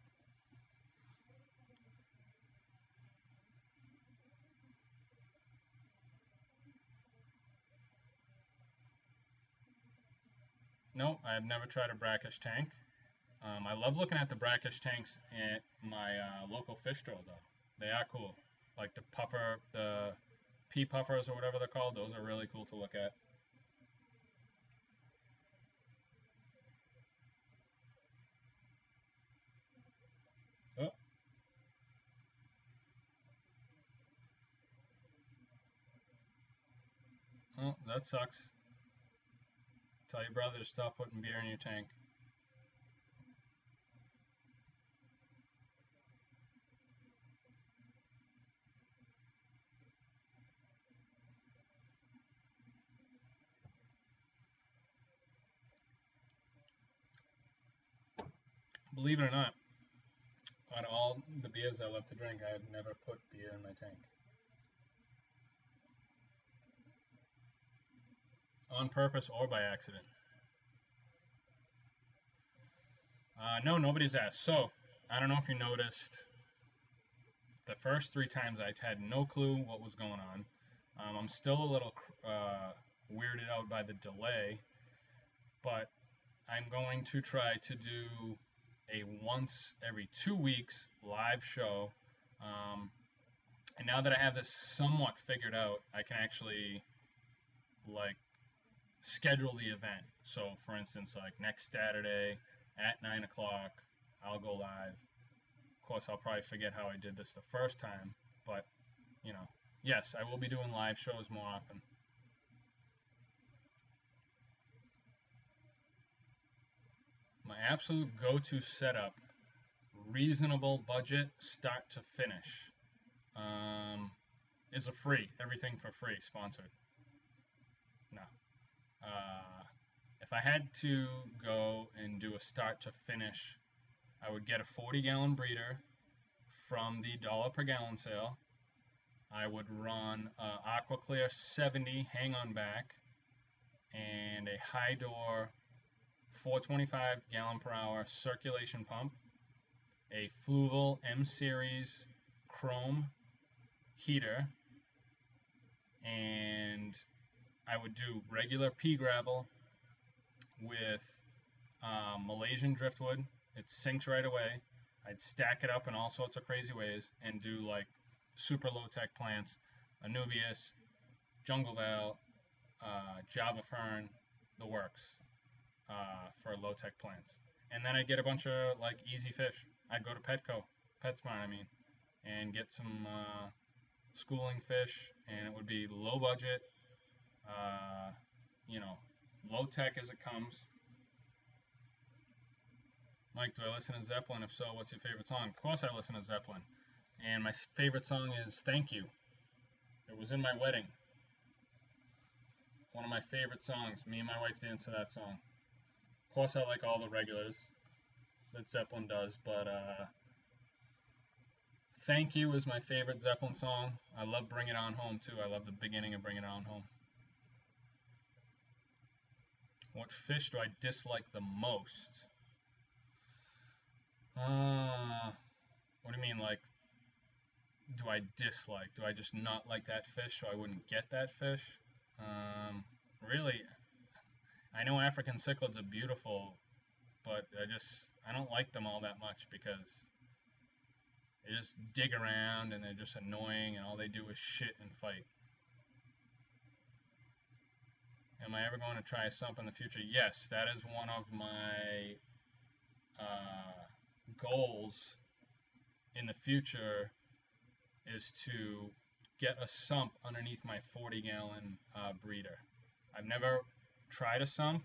No, I've never tried a brackish tank. I love looking at the brackish tanks at my local fish drill, though. They are cool. Like the pea puffers or whatever they're called. Those are really cool to look at. Oh, oh, that sucks. Tell your brother to stop putting beer in your tank. Believe it or not, out of all the beers I love to drink, I have never put beer in my tank. On purpose or by accident. No, nobody's asked. So, I don't know if you noticed, the first 3 times I had no clue what was going on. I'm still a little weirded out by the delay, but I'm going to try to do a once every 2 weeks live show. And now that I have this somewhat figured out, I can actually like schedule the event. So, for instance, like next Saturday at 9 o'clock, I'll go live. Of course, I'll probably forget how I did this the first time, but you know, yes, I will be doing live shows more often. My absolute go-to setup, reasonable budget, start to finish, is a free, everything for free, sponsored. No. Uh, if I had to go and do a start to finish, I would get a 40-gallon breeder from the dollar per gallon sale. I would run Aqua Clear 70 hang on back and a high door 425 gallon per hour circulation pump, a Fluval M series chrome heater, and I would do regular pea gravel with Malaysian driftwood. It sinks right away. I'd stack it up in all sorts of crazy ways and do like super low tech plants, Anubias, jungle val, Java fern, the works for low tech plants. And then I'd get a bunch of like easy fish. I'd go to PetSmart, I mean, and get some schooling fish, and it would be low budget, uh, you know, low tech as it comes. Mike, do I listen to Zeppelin? If so, what's your favorite song? Of course I listen to Zeppelin. And my favorite song is Thank You. It was in my wedding. One of my favorite songs. Me and my wife danced to that song. Of course I like all the regulars that Zeppelin does, but Thank You is my favorite Zeppelin song. I love Bring It On Home too. I love the beginning of Bring It On Home. What fish do I dislike the most? Well, What do you mean, like, do I dislike? Do I just not like that fish so I wouldn't get that fish? Really, I know African cichlids are beautiful, but I don't like them all that much because they just dig around and they're just annoying and all they do is shit and fight. Am I ever going to try a sump in the future? Yes, that is one of my goals in the future, is to get a sump underneath my 40-gallon breeder. I've never tried a sump,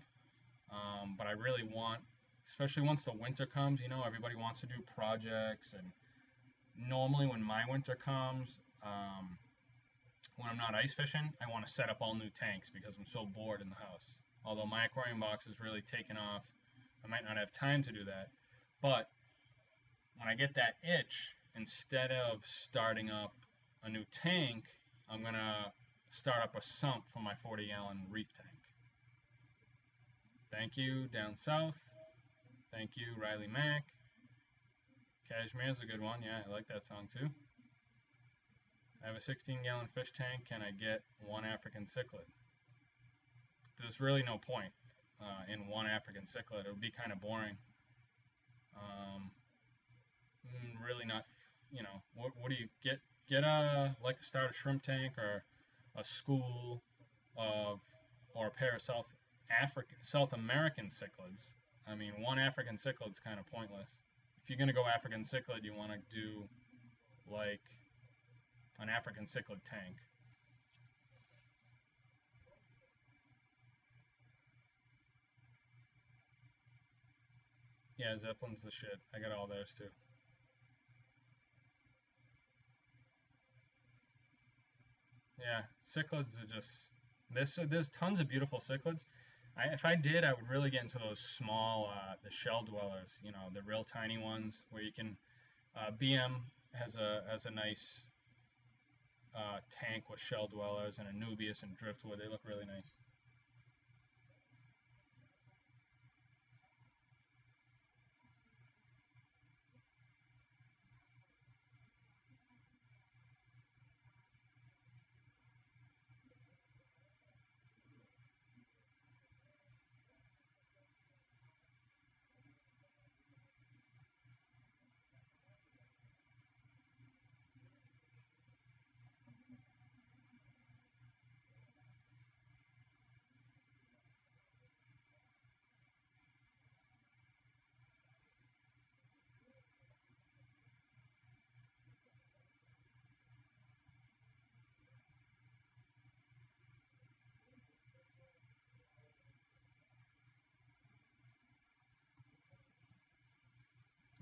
but I really want, especially once the winter comes, you know, everybody wants to do projects, and normally when my winter comes, when I'm not ice fishing, I want to set up all new tanks because I'm so bored in the house. Although my aquarium box is really taken off, I might not have time to do that. But when I get that itch, instead of starting up a new tank, I'm going to start up a sump for my 40-gallon reef tank. Thank you, Down South. Thank you, Riley Mack. Cashmere's a good one. Yeah, I like that song too. I have a 16-gallon fish tank. Can I get one African cichlid? There's really no point in one African cichlid. It would be kind of boring. Really not, you know, what do you get like start a shrimp tank or a school of, or a pair of South American cichlids. I mean, one African cichlid's kind of pointless. If you're going to go African cichlid, you want to do like an African cichlid tank. Yeah, Zeppelin's the shit. I got all theirs too. Yeah, cichlids are just, there's tons of beautiful cichlids. If I did, I would really get into those small, the shell dwellers. You know, the real tiny ones where you can. BM has a nice tank with shell dwellers, and Anubias and driftwood. They look really nice.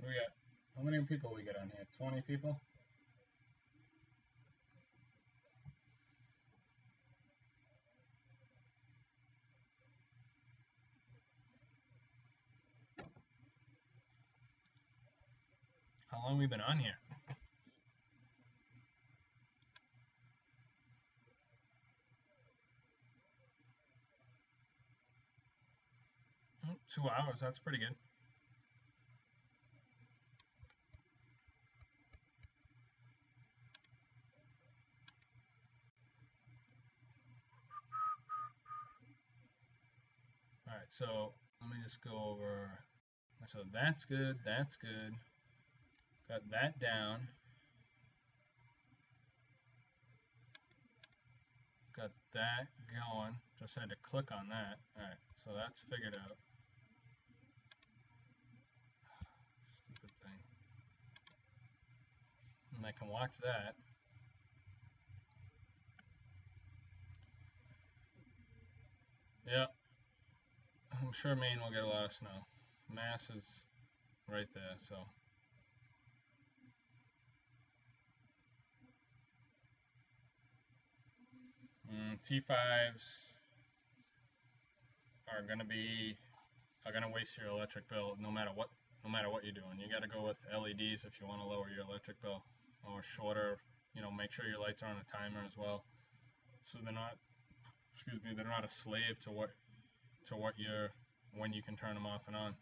We got, how many people we got on here? 20 people? How long have we been on here? 2 hours. That's pretty good. All right, so let me just go over. So that's good. That's good. Got that down. Got that going. Just had to click on that. All right, so that's figured out. Stupid thing. And I can watch that. Yep. I'm sure Maine will get a lot of snow. Mass is right there, so. T5s are gonna waste your electric bill no matter what you're doing. You got to go with LEDs if you want to lower your electric bill, or shorter. You know, make sure your lights are on a timer as well, so they're not, they're not a slave to when you can turn them off and on.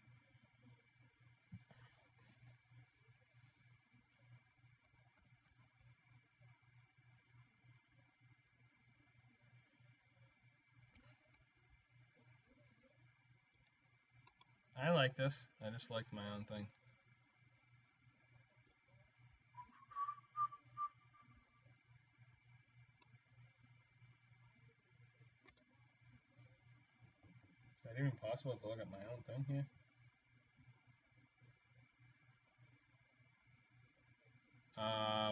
I like this. I just liked my own thing. Is that even possible to look at my own thing here?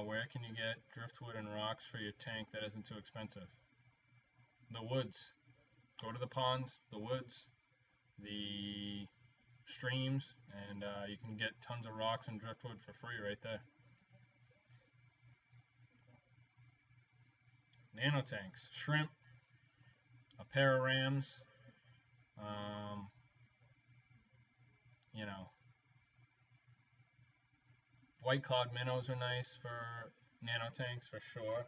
Where can you get driftwood and rocks for your tank that isn't too expensive? The woods. Go to the ponds, the woods, the streams, and you can get tons of rocks and driftwood for free right there. Nano tanks, shrimp, a pair of rams, you know, white cloud minnows are nice for nano tanks for sure.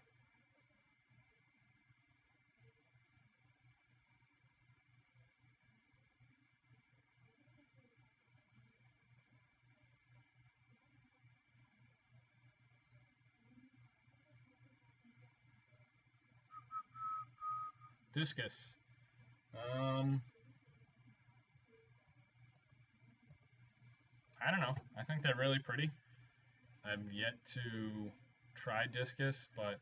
Discus. I don't know. I think they're really pretty. I've yet to try discus, but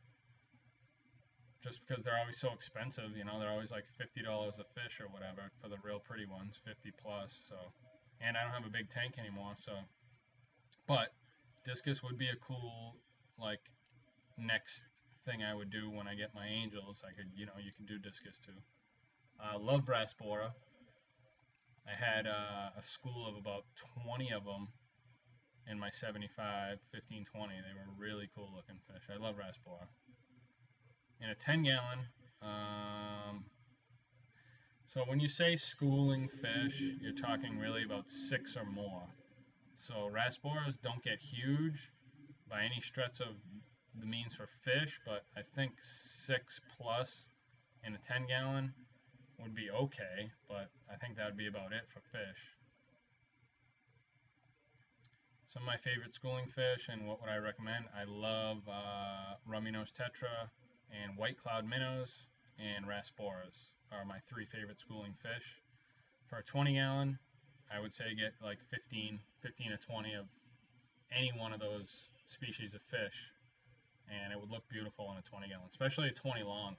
just because they're always so expensive, you know, they're always like $50 a fish or whatever for the real pretty ones, 50 plus. So, and I don't have a big tank anymore, so. But discus would be a cool like next thing I would do when I get my angels. I could, you know, you can do discus too. Love brass bora. I had a school of about 20 of them in my 75, 15, 20. They were really cool looking fish. I love brass bora. In a 10 gallon, so when you say schooling fish, you're talking really about 6 or more. So rasboras don't get huge by any stretch of the means for fish, but I think 6 plus in a 10 gallon would be okay, but I think that would be about it for fish. Some of my favorite schooling fish, and what would I recommend? I love rummy nose tetra and white cloud minnows and rasboras are my 3 favorite schooling fish. For a 20 gallon, I would say get like 15 to 20 of any one of those species of fish, and it would look beautiful in a 20 gallon, especially a 20 long.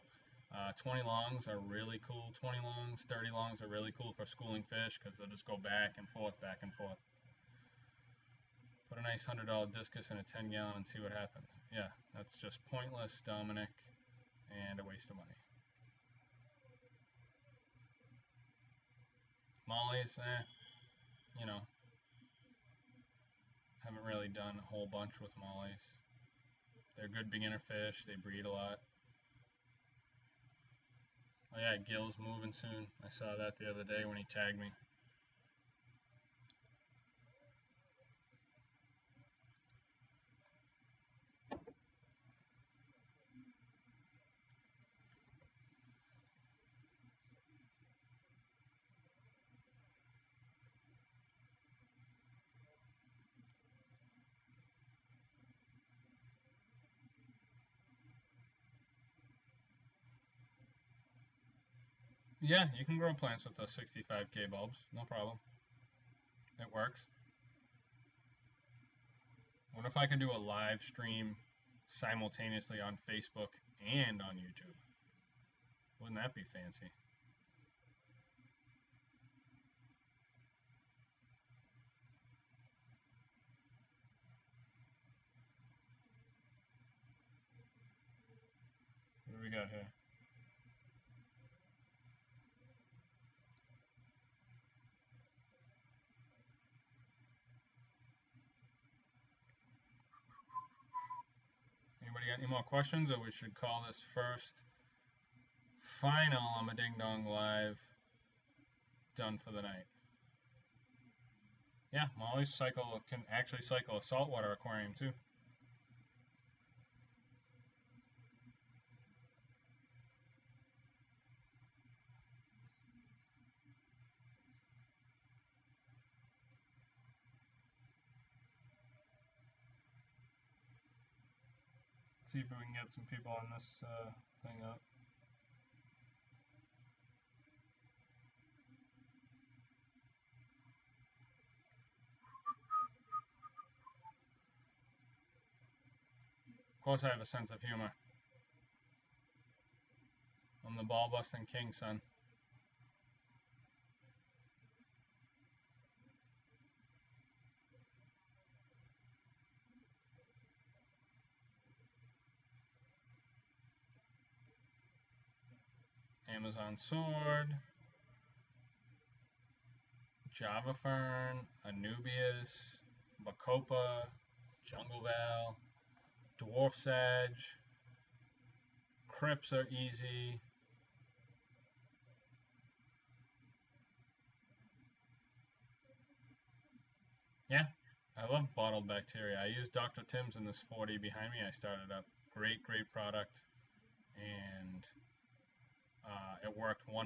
20 longs are really cool. 20 longs, 30 longs are really cool for schooling fish because they'll just go back and forth, back and forth. Put a nice $100 discus in a 10 gallon and see what happens. Yeah, that's just pointless, Dominic, and a waste of money. Mollies, you know, haven't really done a whole bunch with mollies. They're good beginner fish. They breed a lot. Oh yeah, Gil's moving soon. I saw that the other day when he tagged me. Yeah, you can grow plants with those 65K bulbs. No problem. It works. What if I could do a live stream simultaneously on Facebook and on YouTube? Wouldn't that be fancy? What do we got here? Anybody got any more questions, or we should call this first final I'm a Ding Dong Live done for the night? Yeah, Molly's cycle can actually cycle a saltwater aquarium too. Let's see if we can get some people on this thing up. course I have a sense of humor. I'm the ball-busting king, son. Amazon sword. Java fern, Anubias, Bacopa, Jungle Val, Dwarf Sedge. Crypts are easy. Yeah, I love bottled bacteria. I use Dr. Tim's in this 40 behind me I started up. Great product. And it worked 100%.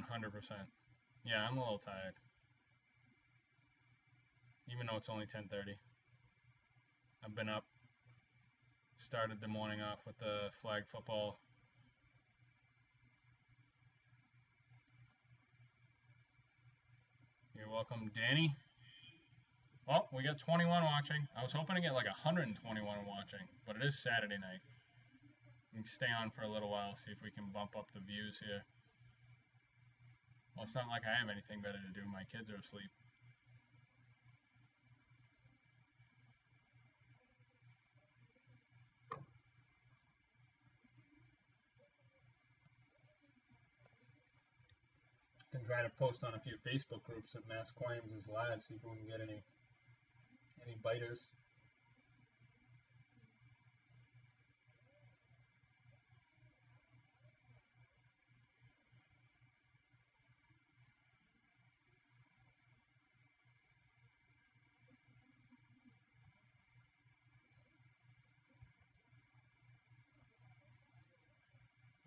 Yeah, I'm a little tired. Even though it's only 10:30. I've been up. Started the morning off with the flag football. You're welcome, Danny. Oh, we got 21 watching. I was hoping to get like 121 watching, but it is Saturday night. We can stay on for a little while, see if we can bump up the views here. Well, it's not like I have anything better to do. My kids are asleep. Can try to post on a few Facebook groups that Mass Aquariums is live, see if we can get any biters.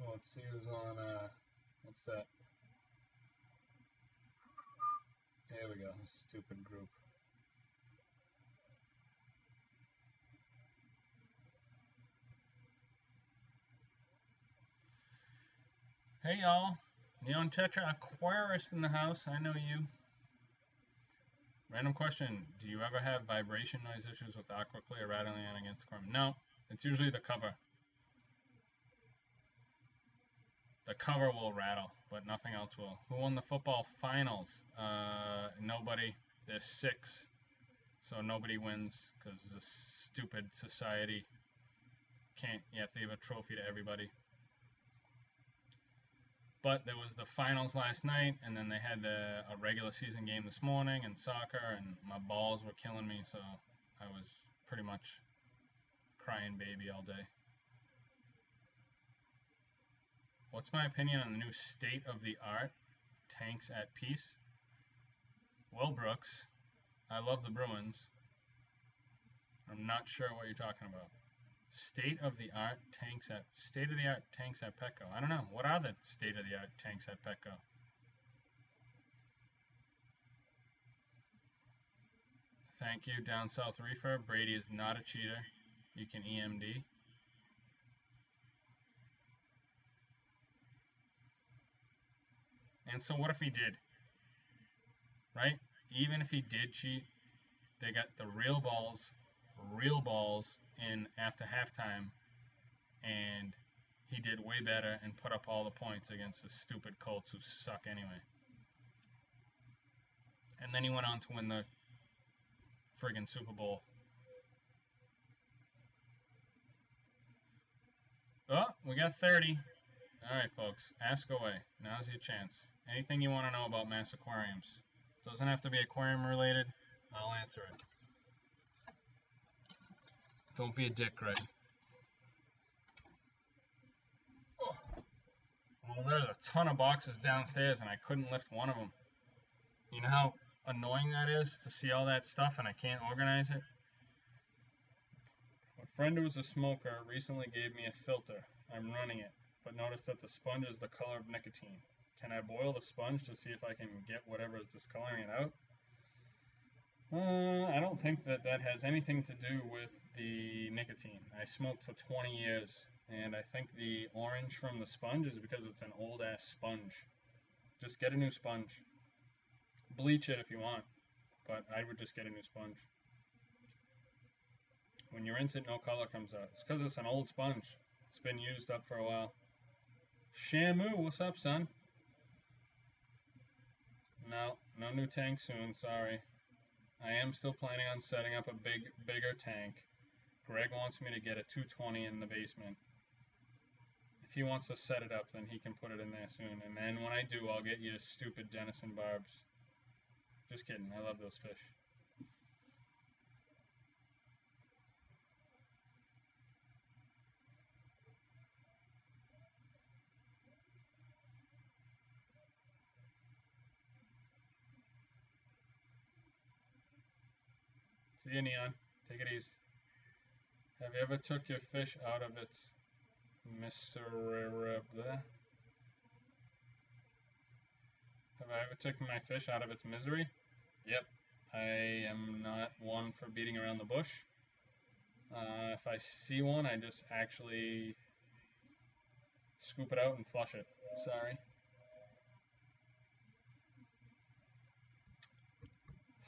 Well, let's see who's on, what's that? There we go, stupid group. Hey y'all, Neon Tetra Aquarius in the house, I know you. Random question, do you ever have vibration noise issues with Aqua Clear rattling on against the chrome? No, it's usually the cover. The cover will rattle, but nothing else will. Who won the football finals? Nobody. There's 6. So nobody wins because this stupid society can't. You have to give a trophy to everybody. But there was the finals last night, and then they had a regular season game this morning and soccer, and my balls were killing me, so I was pretty much crying baby all day. What's my opinion on the new state-of-the-art tanks at Peace? Well, Brooks, I love the Bruins. I'm not sure what you're talking about. State-of-the-art tanks at Petco. I don't know. What are the state-of-the-art tanks at Petco? Thank you, Down South Reefer. Brady is not a cheater. You can EMD. And so what if he did? Right? Even if he did cheat, they got the real balls in after halftime, and he did way better and put up all the points against the stupid Colts who suck anyway. And then he went on to win the friggin' Super Bowl. Oh, we got 30. Alright, folks, ask away. Now's your chance. Anything you want to know about Mass Aquariums. Doesn't have to be aquarium related. I'll answer it. Don't be a dick, Greg. Oh. Well, there's a ton of boxes downstairs and I couldn't lift one of them. You know how annoying that is to see all that stuff and I can't organize it? A friend who was a smoker recently gave me a filter. I'm running it, but noticed that the sponge is the color of nicotine. Can I boil the sponge to see if I can get whatever is discoloring it out? I don't think that has anything to do with the nicotine. I smoked for 20 years, and I think the orange from the sponge is because it's an old-ass sponge. Just get a new sponge. Bleach it if you want, but I would just get a new sponge. When you rinse it, no color comes out. It's because it's an old sponge. It's been used up for a while. Shamu, what's up, son? No new tank soon, sorry. I am still planning on setting up a bigger tank. Greg wants me to get a 220 in the basement. If he wants to set it up, then he can put it in there soon. And then when I do, I'll get you stupid Denison barbs. Just kidding, I love those fish. See you, Neon. Take it easy. Have you ever took your fish out of its misery? Have I ever taken my fish out of its misery? Yep. I am not one for beating around the bush. If I see one, I just actually scoop it out and flush it. Sorry.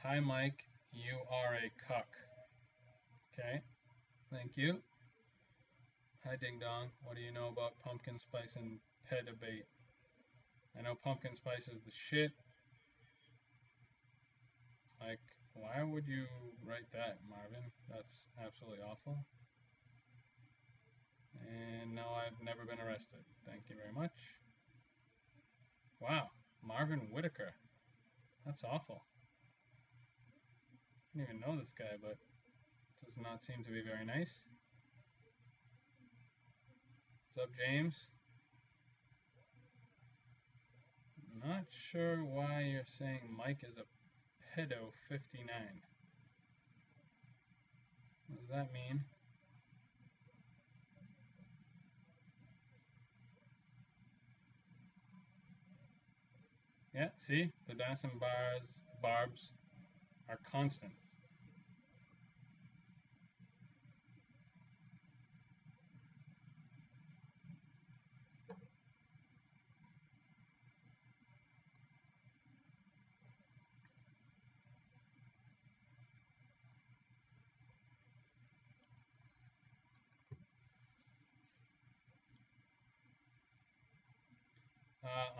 Hi, Mike. You are a cuck. Okay. Thank you. Hi, Ding Dong. What do you know about pumpkin spice and pedibate? I know pumpkin spice is the shit. Like, why would you write that, Marvin? That's absolutely awful. And no, I've never been arrested. Thank you very much. Wow, Marvin Whitaker. That's awful. I don't even know this guy, but does not seem to be very nice. What's up, James? Not sure why you're saying Mike is a pedo 59. What does that mean? Yeah, see? The Denison barbs are constant.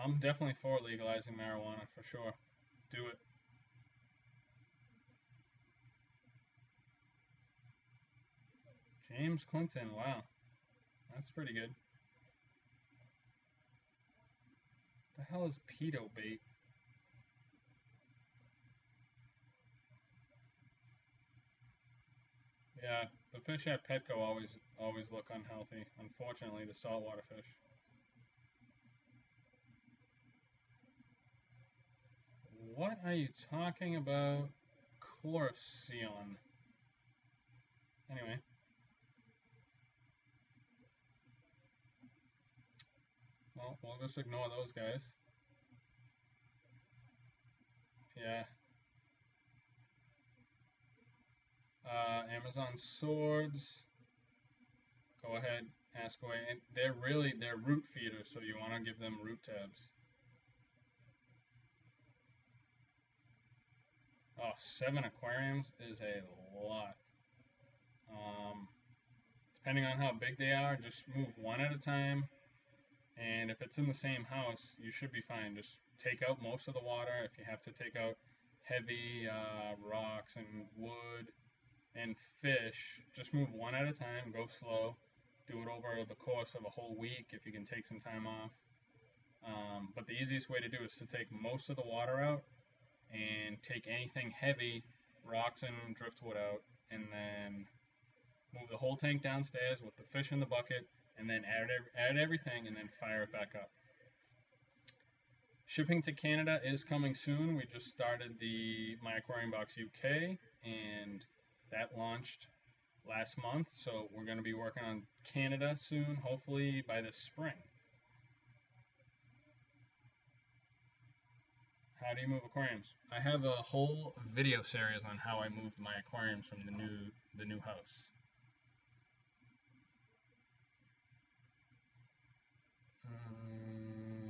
I'm definitely for legalizing marijuana, for sure. Do it. James Clinton, wow. That's pretty good. The hell is pedo bait? Yeah, the fish at Petco always look unhealthy. Unfortunately, the saltwater fish. What are you talking about? Corsion. Anyway. Well, we'll just ignore those guys. Yeah. Amazon swords. Go ahead, ask away. And they're root feeders, so you want to give them root tabs. Oh, 7 aquariums is a lot. Depending on how big they are, just move one at a time. And if it's in the same house, you should be fine. Just take out most of the water. If you have to take out heavy rocks and wood and fish, just move one at a time. Go slow. Do it over the course of a whole week if you can take some time off. But the easiest way to do is to take most of the water out and take anything heavy, rocks and driftwood out, and then move the whole tank downstairs with the fish in the bucket, and then add everything, and then fire it back up. Shipping to Canada is coming soon. We just started the My Aquarium Box UK, and that launched last month, so we're going to be working on Canada soon, hopefully by this spring. How do you move aquariums? I have a whole video series on how I moved my aquariums from the new house.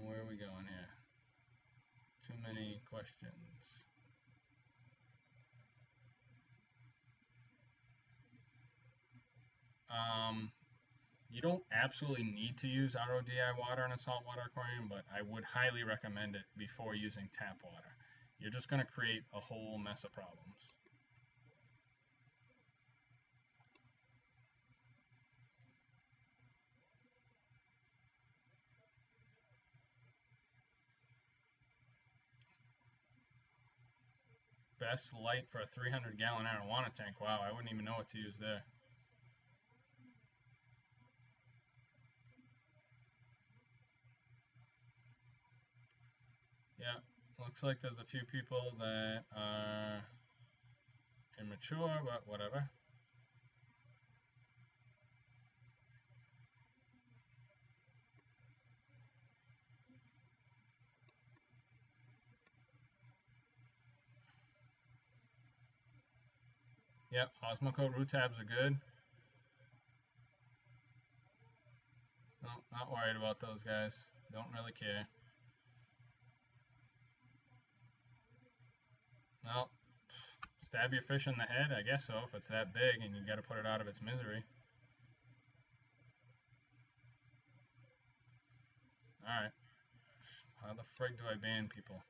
Where are we going here? Too many questions. You don't absolutely need to use RODI water in a saltwater aquarium, but I would highly recommend it before using tap water. You're just going to create a whole mess of problems. Best light for a 300-gallon arowana tank. Wow, I wouldn't even know what to use there. Yeah, looks like there's a few people that are immature, but whatever. Yep, Osmocote root tabs are good. No, not worried about those guys. Don't really care. Well, stab your fish in the head? I guess so, if it's that big and you gotta put it out of its misery. Alright. How the frig do I ban people?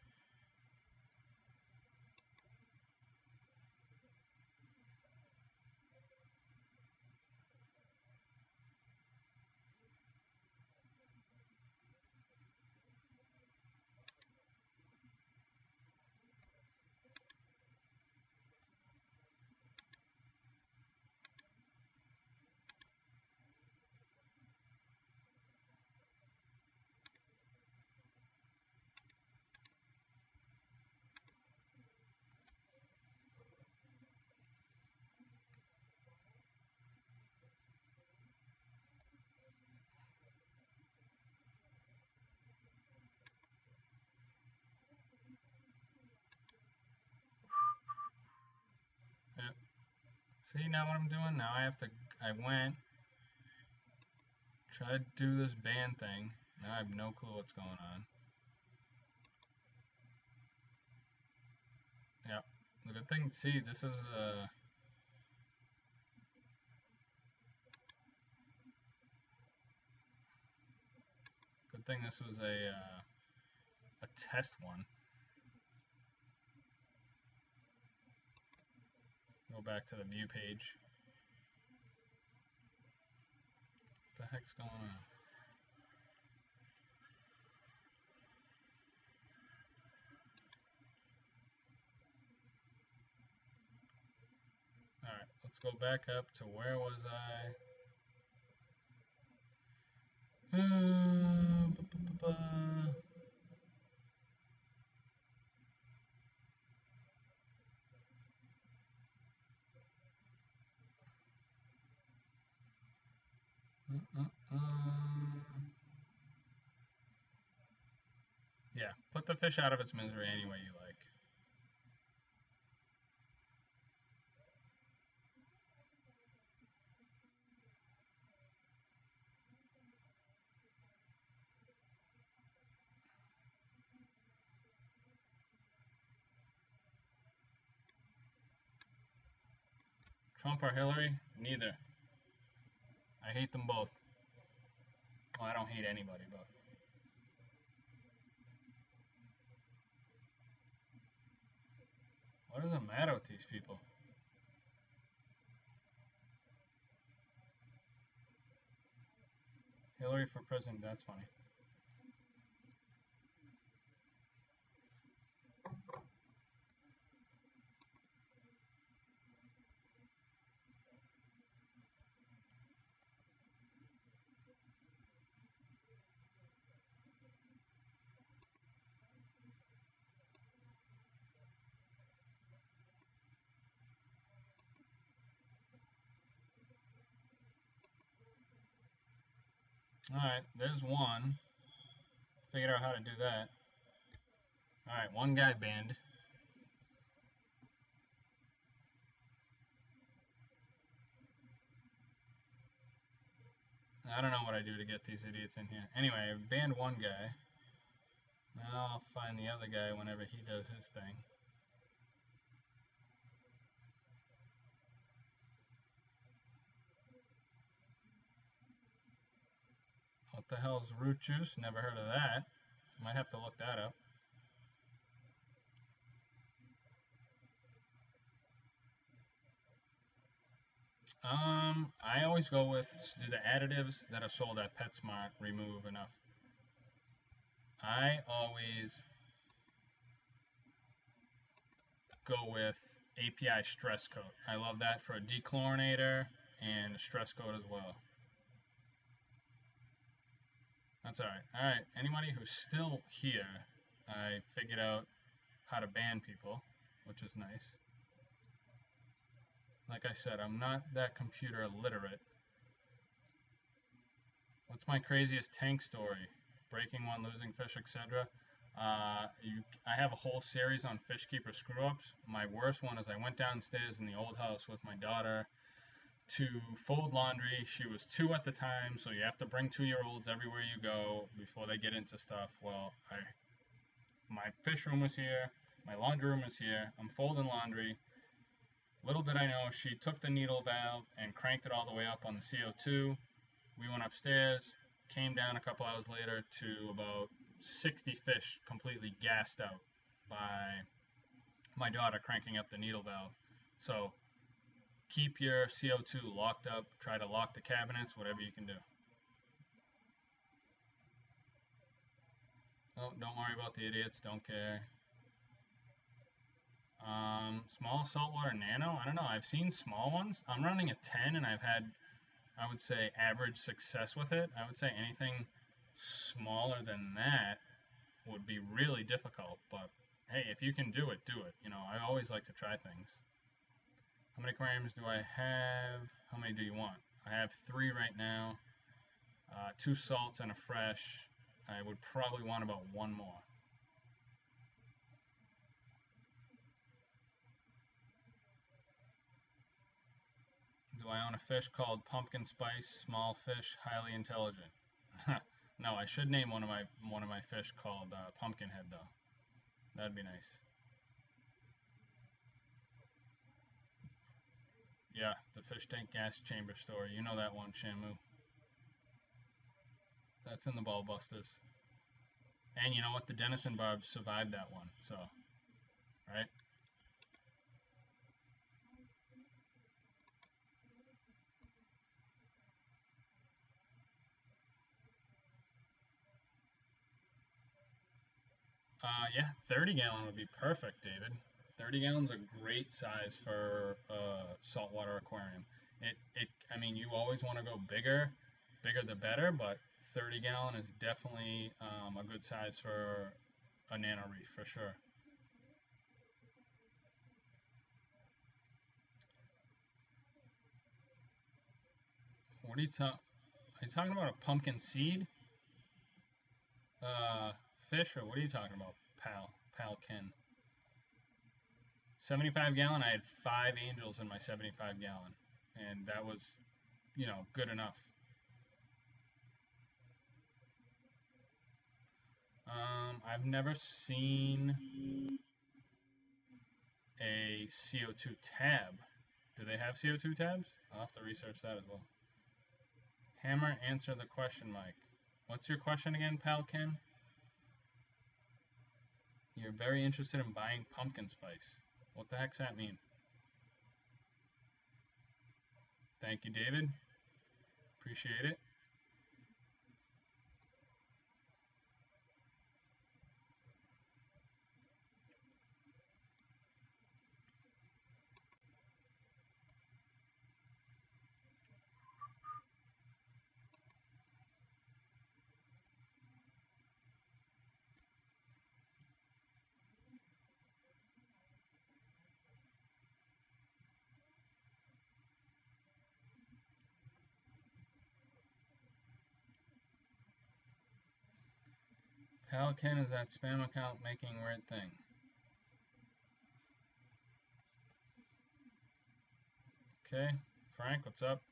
Yep. See now what I'm doing? Now I went, try to do this ban thing. Now I have no clue what's going on. Yep. The good thing, see, this is good thing this was a test one. Go back to the view page. What the heck's going on? Alright, let's go back up to where was I? Yeah, put the fish out of its misery any way you like. Trump or Hillary? Neither. I hate them both. Well, I don't hate anybody, but... What is the matter with these people? Hillary for president, that's funny. Alright, there's one. Figured out how to do that. Alright, one guy banned. I don't know what I do to get these idiots in here. Anyway, I banned one guy. Now I'll find the other guy whenever he does his thing. What the hell's root juice? Never heard of that. Might have to look that up. I always go with, do the additives that are sold at PetSmart remove enough? I always go with API stress coat. I love that for a dechlorinator and a stress coat as well. That's alright. Alright, anybody who's still here, I figured out how to ban people, which is nice. Like I said, I'm not that computer literate. What's my craziest tank story? Breaking one, losing fish, etc. I have a whole series on fish keeper screw-ups. My worst one is I went downstairs in the old house with my daughter to fold laundry. She was 2 at the time, so you have to bring 2-year-olds everywhere you go before they get into stuff. Well, my fish room was here, my laundry room is here. I'm folding laundry. Little did I know, she took the needle valve and cranked it all the way up on the CO2. We went upstairs, came down a couple hours later to about 60 fish completely gassed out by my daughter cranking up the needle valve. So keep your CO2 locked up, try to lock the cabinets, whatever you can do. Oh, don't worry about the idiots, don't care. Small saltwater nano, I don't know, I've seen small ones. I'm running a 10 and I've had, I would say, average success with it. I would say anything smaller than that would be really difficult, but hey, if you can do it, do it. You know, I always like to try things. How many aquariums do I have? How many do you want? I have 3 right now. 2 salts and a fresh. I would probably want about 1 more. Do I own a fish called pumpkin spice? Small fish, highly intelligent. No, I should name one of my fish called pumpkinhead though. That'd be nice. Yeah, the fish tank gas chamber story. You know that one, Shamu. That's in the Ball Busters. And you know what? The Denison Barb survived that one. So, right? Yeah, 30 gallon would be perfect, David. 30 gallons a great size for a saltwater aquarium. I mean, you always want to go bigger, bigger the better, but 30 gallon is definitely a good size for a nano reef for sure. What are you talking? Are you talking about a pumpkin seed? Fish, or what are you talking about, pal Ken? 75 gallon. I had 5 angels in my 75 gallon, and that was, you know, good enough. I've never seen a CO2 tab. Do they have CO2 tabs? I'll have to research that as well. Hammer, answer the question, Mike. What's your question again, pal Ken? You're very interested in buying pumpkin spice. What the heck's that mean? Thank you, David. Appreciate it. Pal Ken is that spam account making weird thing. Okay, Frank, what's up?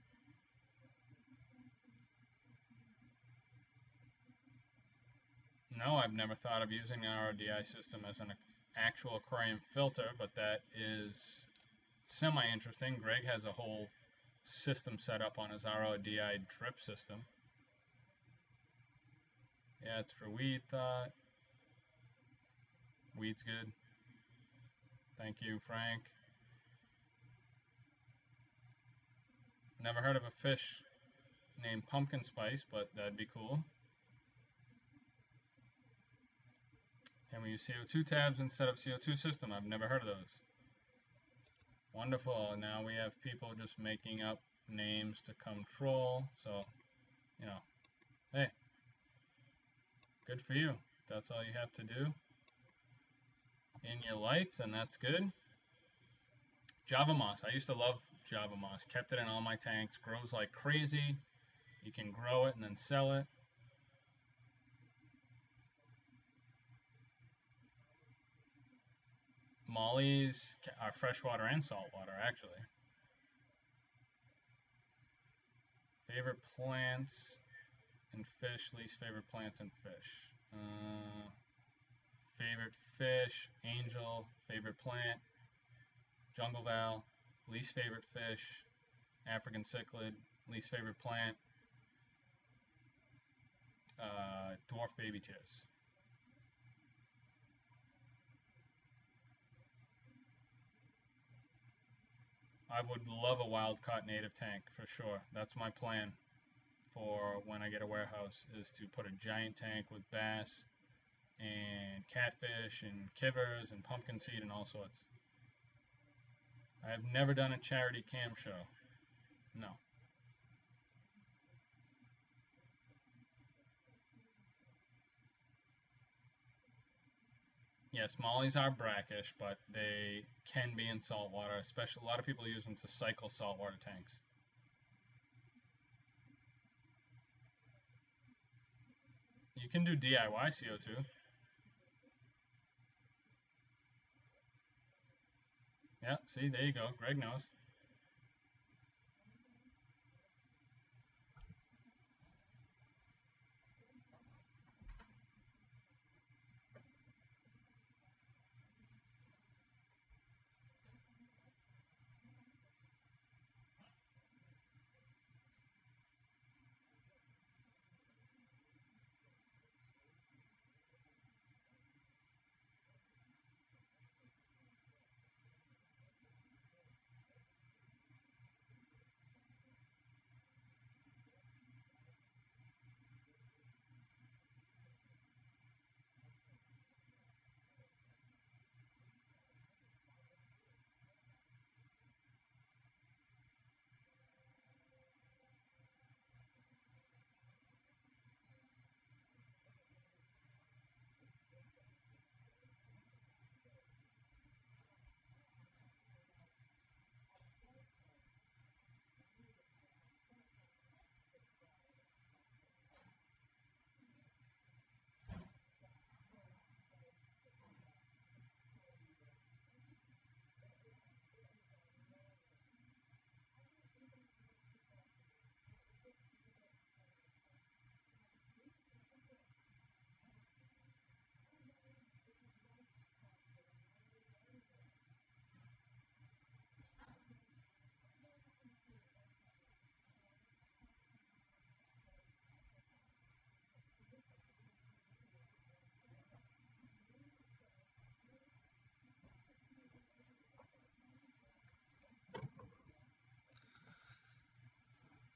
No, I've never thought of using the RODI system as an actual aquarium filter, but that is semi-interesting. Greg has a whole system set up on his RODI drip system. Yeah, it's for weed thought. Weed's good. Thank you, Frank. Never heard of a fish named pumpkin spice, but that'd be cool. Can we use CO2 tabs instead of CO2 system? I've never heard of those. Wonderful. Now we have people just making up names to come troll. So, you know, hey, good for you. That's all you have to do in your life, then that's good. Java moss. I used to love Java moss. Kept it in all my tanks. Grows like crazy. You can grow it and then sell it. Mollies are freshwater and saltwater, actually. Favorite plants and fish, least favorite plants and fish. Favorite fish, angel. Favorite plant, jungle val. Least favorite fish, African cichlid. Least favorite plant, dwarf baby tears. I would love a wild-caught native tank for sure. That's my plan for when I get a warehouse, is to put a giant tank with bass and catfish and kivers and pumpkin seed and all sorts. I have never done a charity cam show. No. Yes, mollies are brackish, but they can be in saltwater. Especially, a lot of people use them to cycle saltwater tanks. You can do DIY CO2. Yeah, see, there you go. Greg knows.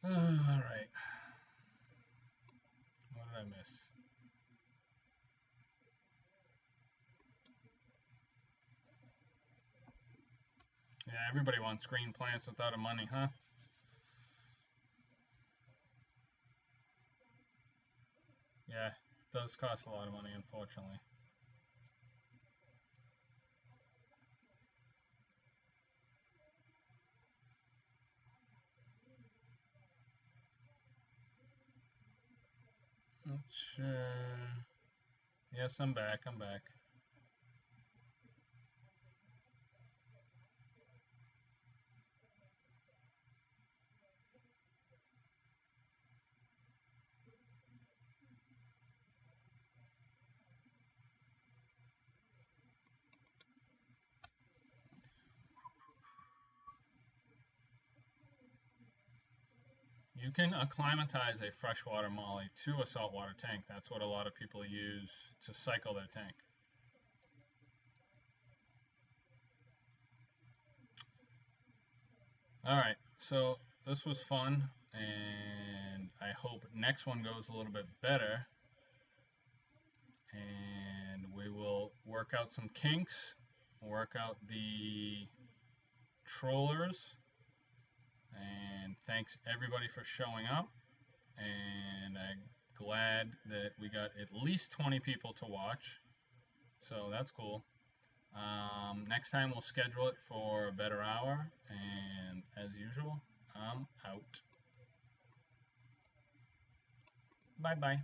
All right. What did I miss? Yeah, everybody wants green plants without a money, huh? Yeah, it does cost a lot of money, unfortunately. Yes, I'm back. I'm back. You can acclimatize a freshwater molly to a saltwater tank. That's what a lot of people use to cycle their tank. Alright, so this was fun, and I hope next one goes a little bit better. And we will work out some kinks, work out the trollers, and thanks everybody for showing up. And I'm glad that we got at least 20 people to watch, so that's cool. Next time we'll schedule it for a better hour, and as usual, I'm out. Bye bye.